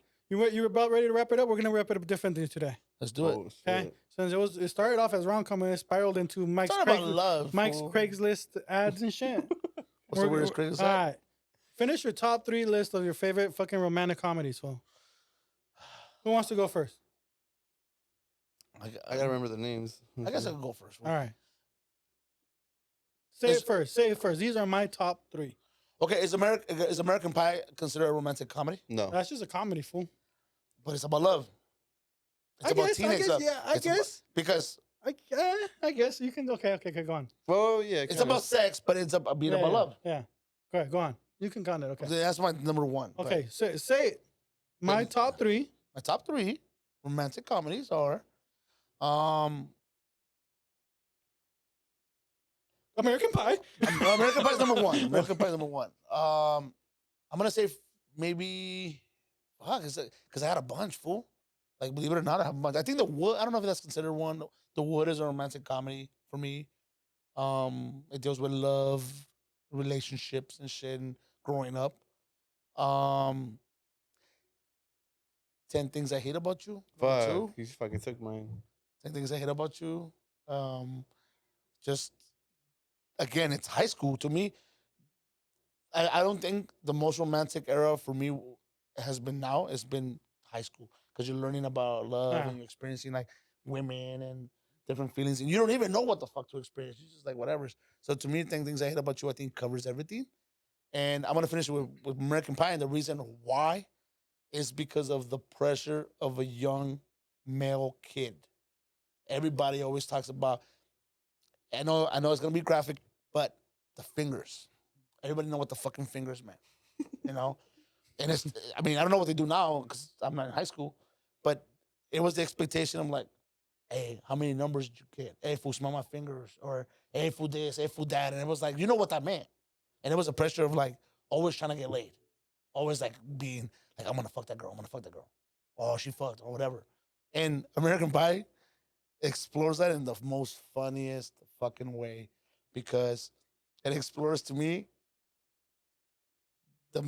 [SPEAKER 1] You were about ready to wrap it up. We're gonna wrap it up differently today.
[SPEAKER 2] Let's do it.
[SPEAKER 3] Oh,
[SPEAKER 1] Okay.
[SPEAKER 3] shit.
[SPEAKER 1] Since it started off as rom-com and it spiraled into Mike's
[SPEAKER 2] It's not about love.
[SPEAKER 1] Mike's
[SPEAKER 2] fool.
[SPEAKER 1] Craigslist ads and shit.
[SPEAKER 2] What's the weirdest Craigslist
[SPEAKER 1] All
[SPEAKER 2] ad?
[SPEAKER 1] right. Finish your top 3 list of your favorite fucking romantic comedies. So, who wants to go first?
[SPEAKER 3] I gotta remember the names.
[SPEAKER 2] I guess I can go first.
[SPEAKER 1] All right. Say it first. These are my top 3.
[SPEAKER 2] Okay, is American Pie considered a romantic comedy?
[SPEAKER 3] No.
[SPEAKER 1] That's just a comedy, fool.
[SPEAKER 2] But it's about love. It's
[SPEAKER 1] I
[SPEAKER 2] about
[SPEAKER 1] guess,
[SPEAKER 2] teenage love.
[SPEAKER 1] yeah, I
[SPEAKER 2] It's about-
[SPEAKER 1] guess.
[SPEAKER 2] because
[SPEAKER 1] I guess you can. Okay, go on.
[SPEAKER 3] Well, yeah.
[SPEAKER 2] it's
[SPEAKER 3] kinda.
[SPEAKER 2] about sex, but it's about being
[SPEAKER 1] Yeah,
[SPEAKER 2] about
[SPEAKER 1] yeah,
[SPEAKER 2] love.
[SPEAKER 1] Yeah. Go ahead, go on. You can count it. Okay.
[SPEAKER 2] That's my number one. Go
[SPEAKER 1] Okay.
[SPEAKER 2] ahead.
[SPEAKER 1] Say it. My
[SPEAKER 2] Then-
[SPEAKER 1] top 3.
[SPEAKER 2] My top 3 romantic comedies are
[SPEAKER 1] American Pie.
[SPEAKER 2] American Pie is number 1. American Pie is number 1. I'm gonna say maybe because I had a bunch, fool. Like, believe it or not, I have a bunch. I think The Wood. I don't know if that's considered one. The Wood is a romantic comedy for me. It deals with love, relationships, and shit, and growing up. 10 Things I Hate About You. number
[SPEAKER 3] Fuck.
[SPEAKER 2] 2.
[SPEAKER 3] You fucking took mine.
[SPEAKER 2] 10 Things I Hate About You. Just again, it's high school to me. I don't think the most romantic era for me has been now. It's been high school because you're learning about love
[SPEAKER 1] Yeah.
[SPEAKER 2] and you're experiencing like women and different feelings, and you don't even know what the fuck to experience. You're just like whatever. So to me, 10 Things I Hate About You, I think covers everything. And I'm gonna finish with American Pie, and the reason why is because of the pressure of a young male kid. Everybody always talks about. I know it's gonna be graphic, but the fingers. Everybody know what the fucking fingers meant, you know. And it's, I mean, I don't know what they do now because I'm not in high school, but it was the expectation. I'm like, hey, how many numbers did you get? Hey, fool, smell my fingers, or hey, fool this, hey, fool that, and it was like, you know what that meant, and it was a pressure of like always trying to get laid, always like being like, I'm gonna fuck that girl, I'm gonna fuck that girl, oh she fucked or whatever, and American Pie explores that in the most funniest fucking way because it explores to me the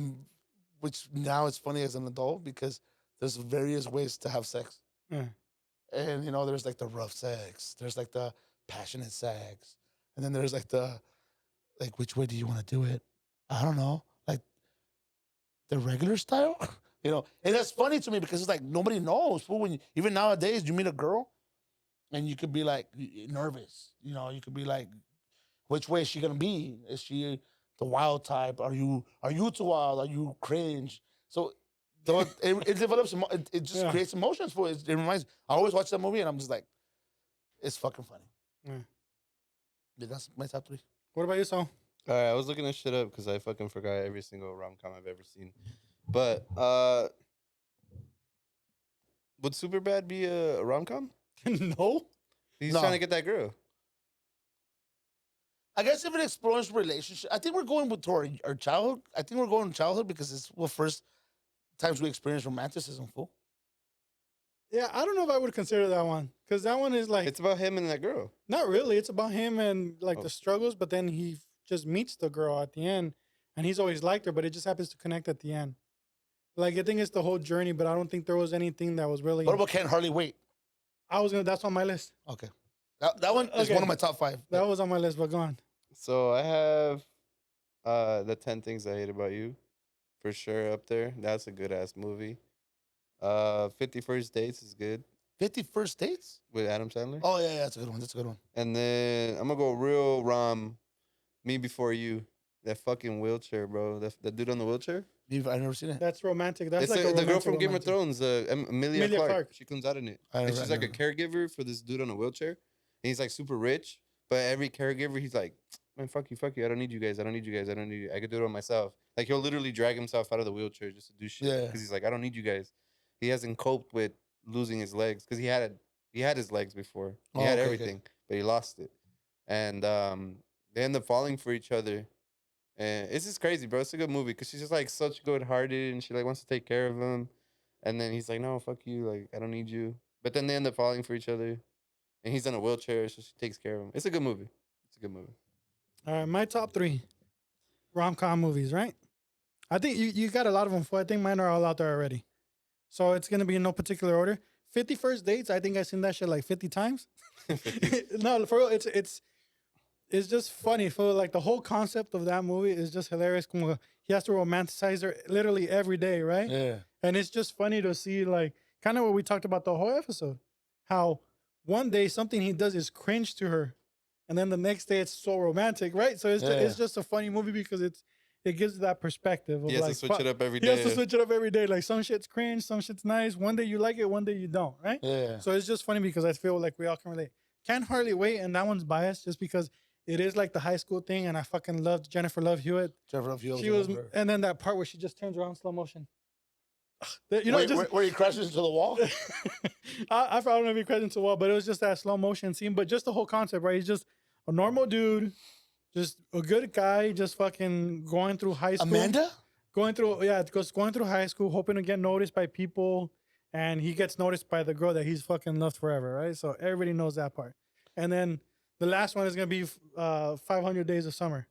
[SPEAKER 2] which now it's funny as an adult because there's various ways to have sex.
[SPEAKER 1] Yeah.
[SPEAKER 2] And you know, there's like the rough sex, there's like the passionate sex, and then there's like the like which way do you want to do it? I don't know, like the regular style, you know. And that's funny to me because it's like nobody knows. Fool, when even nowadays you meet a girl, and you could be like nervous, you know. You could be like, which way is she gonna be? Is she the wild type? Are you too wild? Are you cringe? So it develops. It just
[SPEAKER 1] Yeah.
[SPEAKER 2] creates emotions for it. It reminds. I always watch that movie and I'm just like, it's fucking funny.
[SPEAKER 1] Yeah.
[SPEAKER 2] Yeah, that's my top 3.
[SPEAKER 1] What about you, Saul?
[SPEAKER 3] All right, I was looking this shit up because I fucking forgot every single rom-com I've ever seen. But would Superbad be a rom-com?
[SPEAKER 1] No.
[SPEAKER 3] He's
[SPEAKER 2] No.
[SPEAKER 3] trying to get that girl.
[SPEAKER 2] I guess if it explores relationship, I think we're going with our childhood. I think we're going to childhood because it's the first times we experience romanticism. Fool.
[SPEAKER 1] Yeah, I don't know if I would consider that one because that one is like
[SPEAKER 3] It's about him and that girl.
[SPEAKER 1] not really. It's about him and like
[SPEAKER 3] Oh.
[SPEAKER 1] the struggles, but then he just meets the girl at the end, and he's always liked her, but it just happens to connect at the end. Like I think it's the whole journey, but I don't think there was anything that was really.
[SPEAKER 2] What about Can't Hardly Wait?
[SPEAKER 1] That's on my list.
[SPEAKER 2] Okay, that one is
[SPEAKER 1] Okay.
[SPEAKER 2] one of my top 5.
[SPEAKER 1] That was on my list, but go on.
[SPEAKER 3] So I have the 10 Things I Hate About You for sure up there. That's a good ass movie. 50 First Dates is good
[SPEAKER 2] 50 First Dates?
[SPEAKER 3] with Adam Sandler.
[SPEAKER 2] Oh, yeah, that's a good one. That's a good one.
[SPEAKER 3] And then I'm gonna go real Me Before You. That fucking wheelchair, bro. That dude on the wheelchair.
[SPEAKER 2] I've never seen it.
[SPEAKER 1] That's romantic. That's
[SPEAKER 3] It's
[SPEAKER 1] like
[SPEAKER 3] the girl
[SPEAKER 1] romantic
[SPEAKER 3] from Game of
[SPEAKER 1] romantic.
[SPEAKER 3] Thrones, Emilia
[SPEAKER 1] Emilia
[SPEAKER 3] Clarke.
[SPEAKER 1] Clarke.
[SPEAKER 3] She comes out in it.
[SPEAKER 2] I
[SPEAKER 3] And
[SPEAKER 2] never-
[SPEAKER 3] she's
[SPEAKER 2] I
[SPEAKER 3] like a
[SPEAKER 2] never-
[SPEAKER 3] caregiver for this dude on a wheelchair. And he's like super rich. But every caregiver, he's like, man, fuck you. I don't need you guys. I don't need you. I could do it on myself. Like he'll literally drag himself out of the wheelchair just to do shit.
[SPEAKER 2] Yeah.
[SPEAKER 3] Because he's like, I don't need you guys. He hasn't coped with losing his legs because he had his legs before. He
[SPEAKER 2] Oh,
[SPEAKER 3] had
[SPEAKER 2] okay,
[SPEAKER 3] everything, but he lost it. And they end up falling for each other. And it's just crazy, bro. It's a good movie because she's just like such good-hearted and she like wants to take care of him. And then he's like, no, fuck you. Like, I don't need you. But then they end up falling for each other. And he's in a wheelchair, so she takes care of him. It's a good movie.
[SPEAKER 1] All right, my top 3 rom-com movies, right? I think you got a lot of them. I think mine are all out there already. So it's gonna be in no particular order. 50 First Dates. I think I've seen that shit like 50 times. No, for real, it's just funny. For like the whole concept of that movie is just hilarious. Como he has to romanticize her literally every day, right?
[SPEAKER 2] Yeah.
[SPEAKER 1] And it's just funny to see like kind of what we talked about the whole episode. How one day something he does is cringe to her, and then the next day it's so romantic, right? So it's just a funny movie because it gives that perspective of
[SPEAKER 3] He has
[SPEAKER 1] like
[SPEAKER 3] to switch it up every
[SPEAKER 1] he
[SPEAKER 3] day.
[SPEAKER 1] has to switch it up every day. Like some shit's cringe, some shit's nice. One day you like it, one day you don't, right?
[SPEAKER 2] Yeah.
[SPEAKER 1] So it's just funny because I feel like we all can relate. Can't Hardly Wait, and that one's biased just because it is like the high school thing, and I fucking loved Jennifer Love Hewitt.
[SPEAKER 2] Jennifer Love Hewitt.
[SPEAKER 1] She was, and then that part where she just turns around slow motion. You know,
[SPEAKER 2] Wait,
[SPEAKER 1] just
[SPEAKER 2] where he crashes into the wall?
[SPEAKER 1] I don't know if he crashed into the wall, but it was just that slow motion scene. But just the whole concept, right? He's just a normal dude, just a good guy, just fucking going through high school.
[SPEAKER 2] Amanda?
[SPEAKER 1] Going through high school, hoping to get noticed by people, and he gets noticed by the girl that he's fucking loved forever, right? So everybody knows that part. And then the last one is gonna be 500 Days of Summer,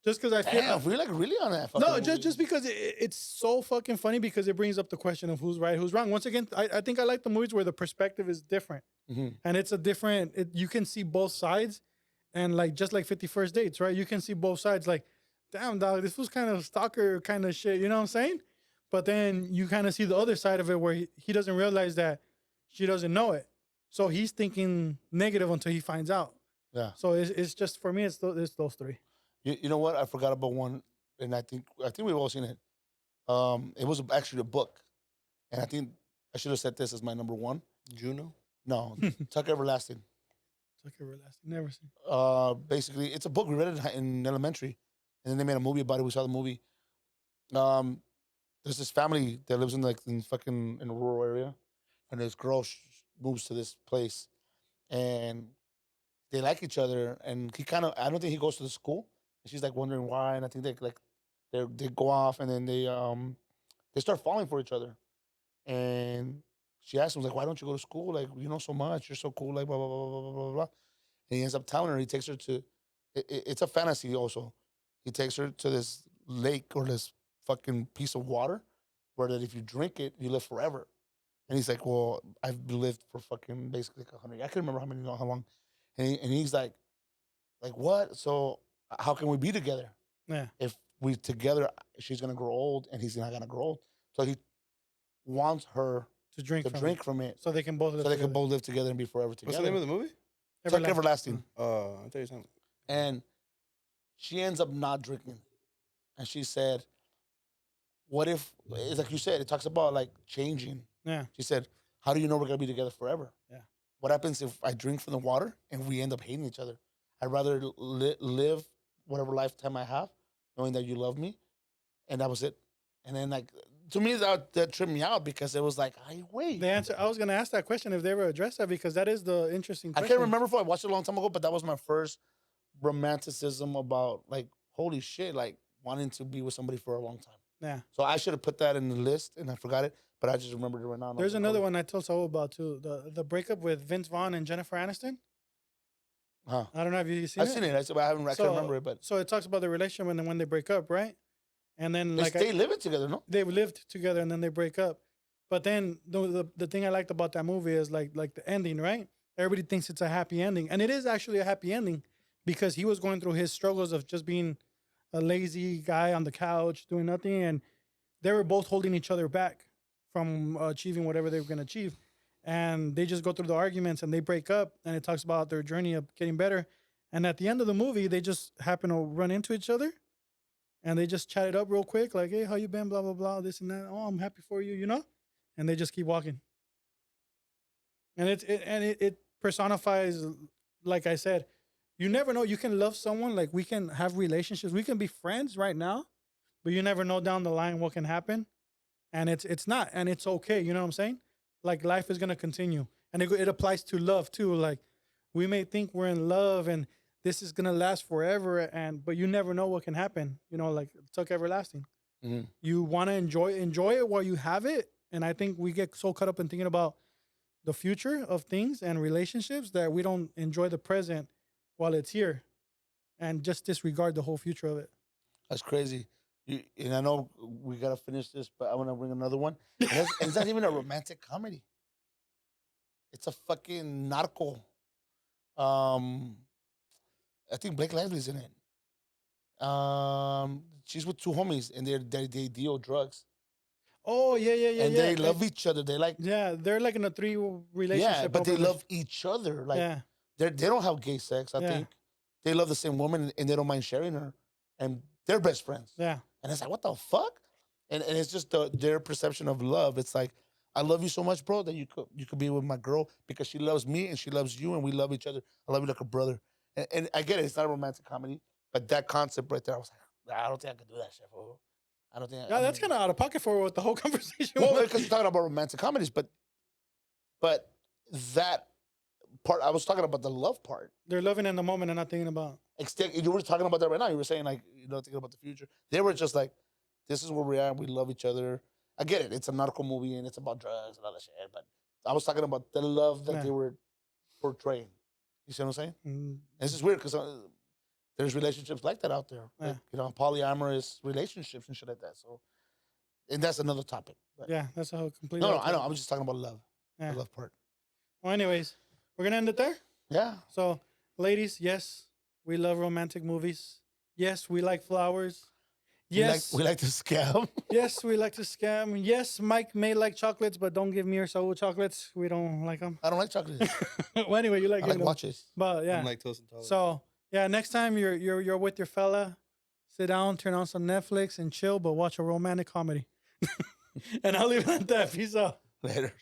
[SPEAKER 1] just because I feel
[SPEAKER 2] Damn, we're like really on that.
[SPEAKER 1] no,
[SPEAKER 2] fucking movie.
[SPEAKER 1] just because it's so fucking funny because it brings up the question of who's right, who's wrong. Once again, I think I like the movies where the perspective is different, and it's a different. You can see both sides, and like just like 50 First Dates, right? You can see both sides. Like, damn dog, this was kind of stalker kind of shit. You know what I'm saying? But then you kind of see the other side of it where he doesn't realize that she doesn't know it, so he's thinking negative until he finds out.
[SPEAKER 2] Yeah.
[SPEAKER 1] So it's just for me, it's those 3.
[SPEAKER 2] You know what? I forgot about one, and I think we've all seen it. It was actually a book, and I think I should have said this as my number 1.
[SPEAKER 3] Juno?
[SPEAKER 2] No, Tuck Everlasting.
[SPEAKER 1] It's like everlasting. Never seen.
[SPEAKER 2] Basically, it's a book we read it in elementary. and then they made a movie about it. We saw the movie. There's this family that lives in a rural area, and this girl moves to this place, and they like each other. And he kind of, I don't think he goes to the school. And she's like wondering why, and I think they go off, and then they start falling for each other. And she asked him like, "Why don't you go to school? Like, you know so much. You're so cool. Like, blah blah blah blah blah blah blah." And he ends up telling her. He takes her to. It's a fantasy also. He takes her to this lake or this fucking piece of water, where that if you drink it, you live forever. And he's like, "Well, I've lived for fucking basically like 100. I can't remember how long." And he's like, what? So how can we be together?
[SPEAKER 1] Yeah.
[SPEAKER 2] If we together, she's gonna grow old and he's not gonna grow old. So he wants her
[SPEAKER 1] To drink
[SPEAKER 2] to
[SPEAKER 1] from
[SPEAKER 2] drink from it,
[SPEAKER 1] so they can both live
[SPEAKER 2] so they
[SPEAKER 1] together.
[SPEAKER 2] can both live together and be forever
[SPEAKER 3] What's
[SPEAKER 2] together.
[SPEAKER 3] the name of the movie?
[SPEAKER 2] It's like Everlasting.
[SPEAKER 3] Oh, I thought you were saying.
[SPEAKER 2] And she ends up not drinking. And she said, "What if?" It's like you said. It talks about like changing.
[SPEAKER 1] Yeah.
[SPEAKER 2] She said, "How do you know we're gonna be together forever?
[SPEAKER 1] Yeah.
[SPEAKER 2] What happens if I drink from the water and we end up hating each other? I'd rather live whatever lifetime I have, knowing that you love me." And that was it. And then like to me that tripped me out because it was like, wait.
[SPEAKER 1] The answer. I was gonna ask that question if they ever addressed that because that is the interesting
[SPEAKER 2] I
[SPEAKER 1] question.
[SPEAKER 2] can't remember if I watched it a long time ago, but that was my first romanticism about like holy shit, like wanting to be with somebody for a long time.
[SPEAKER 1] Yeah.
[SPEAKER 2] So I should have put that in the list and I forgot it, but I just remembered it right now.
[SPEAKER 1] There's another one I told Saul about too. The breakup with Vince Vaughn and Jennifer Aniston.
[SPEAKER 2] Huh.
[SPEAKER 1] I don't know if you've seen
[SPEAKER 2] I've
[SPEAKER 1] it.
[SPEAKER 2] seen it. I can't remember it, but
[SPEAKER 1] So it talks about the relationship when they break up, right? And then
[SPEAKER 2] they
[SPEAKER 1] like
[SPEAKER 2] stay living together, no?
[SPEAKER 1] they lived together and then they break up. But then the thing I liked about that movie is like the ending, right? Everybody thinks it's a happy ending, and it is actually a happy ending because he was going through his struggles of just being a lazy guy on the couch doing nothing, and they were both holding each other back from achieving whatever they were going to achieve. And they just go through the arguments and they break up, and it talks about their journey of getting better. And at the end of the movie, they just happen to run into each other and they just chat it up real quick, like, "Hey, how you been? Blah, blah, blah, this and that. Oh, I'm happy for you, you know?" And they just keep walking. And it personifies, like I said, you never know. You can love someone, like we can have relationships. We can be friends right now, but you never know down the line what can happen. And it's not, and it's okay. You know what I'm saying? Like life is going to continue. And it applies to love too. Like we may think we're in love and this is going to last forever, but you never know what can happen. You know, like it's like everlasting.
[SPEAKER 2] Mm-hmm.
[SPEAKER 1] You want to enjoy it while you have it. And I think we get so caught up in thinking about the future of things and relationships that we don't enjoy the present while it's here and just disregard the whole future of it.
[SPEAKER 2] That's crazy. And I know we got to finish this, but I want to bring another one. It's not even a romantic comedy. It's a fucking narco. I think Blake Lively's in it. She's with two homies, and they deal drugs.
[SPEAKER 1] Oh, yeah.
[SPEAKER 2] And they love each other. They like,
[SPEAKER 1] yeah, they're like in a 3 relationship.
[SPEAKER 2] yeah, but they love each other. Like,
[SPEAKER 1] yeah.
[SPEAKER 2] they don't have gay sex. I think they love the same woman, and they don't mind sharing her. And they're best friends.
[SPEAKER 1] Yeah.
[SPEAKER 2] And it's like, what the fuck? And it's just their perception of love. It's like, I love you so much, bro, that you could be with my girl because she loves me and she loves you and we love each other. I love you like a brother. And I get it. It's not a romantic comedy, but that concept right there, I was like, I don't think I could do that shit, bro. I don't think.
[SPEAKER 1] Yeah, that's kind of out of pocket for what the whole conversation
[SPEAKER 2] well,
[SPEAKER 1] was.
[SPEAKER 2] because you're talking about romantic comedies, but that part, I was talking about the love part.
[SPEAKER 1] They're living in the moment and not thinking about.
[SPEAKER 2] You were talking about that right now. You were saying like, thinking about the future. They were just like, this is where we are. We love each other. I get it. It's a narco movie and it's about drugs and all that shit. But I was talking about the love that they were portraying. You see what I'm saying?
[SPEAKER 1] Mm-hmm.
[SPEAKER 2] This is weird because there's relationships like that out there.
[SPEAKER 1] Yeah.
[SPEAKER 2] Like, polyamorous relationships and shit like that. So, and that's another topic. But
[SPEAKER 1] Yeah, that's a whole completely.
[SPEAKER 2] no, I know. I was just talking about love.
[SPEAKER 1] Yeah.
[SPEAKER 2] The love part.
[SPEAKER 1] Well, anyways, we're going to end it there.
[SPEAKER 2] Yeah.
[SPEAKER 1] So, ladies, yes, we love romantic movies. Yes, we like flowers. Yes.
[SPEAKER 2] We like to scam.
[SPEAKER 1] Yes, we like to scam. Yes, Mike may like chocolates, but don't give me or Saul chocolates. We don't like them.
[SPEAKER 2] I don't like chocolate.
[SPEAKER 1] Well, anyway, you like
[SPEAKER 2] I
[SPEAKER 1] getting
[SPEAKER 2] like
[SPEAKER 1] them.
[SPEAKER 2] watches.
[SPEAKER 1] But yeah.
[SPEAKER 3] I'm lactose intolerant.
[SPEAKER 1] So yeah, next time you're with your fella, sit down, turn on some Netflix and chill, but watch a romantic comedy. And I'll leave it at that. Peace out.
[SPEAKER 2] Later.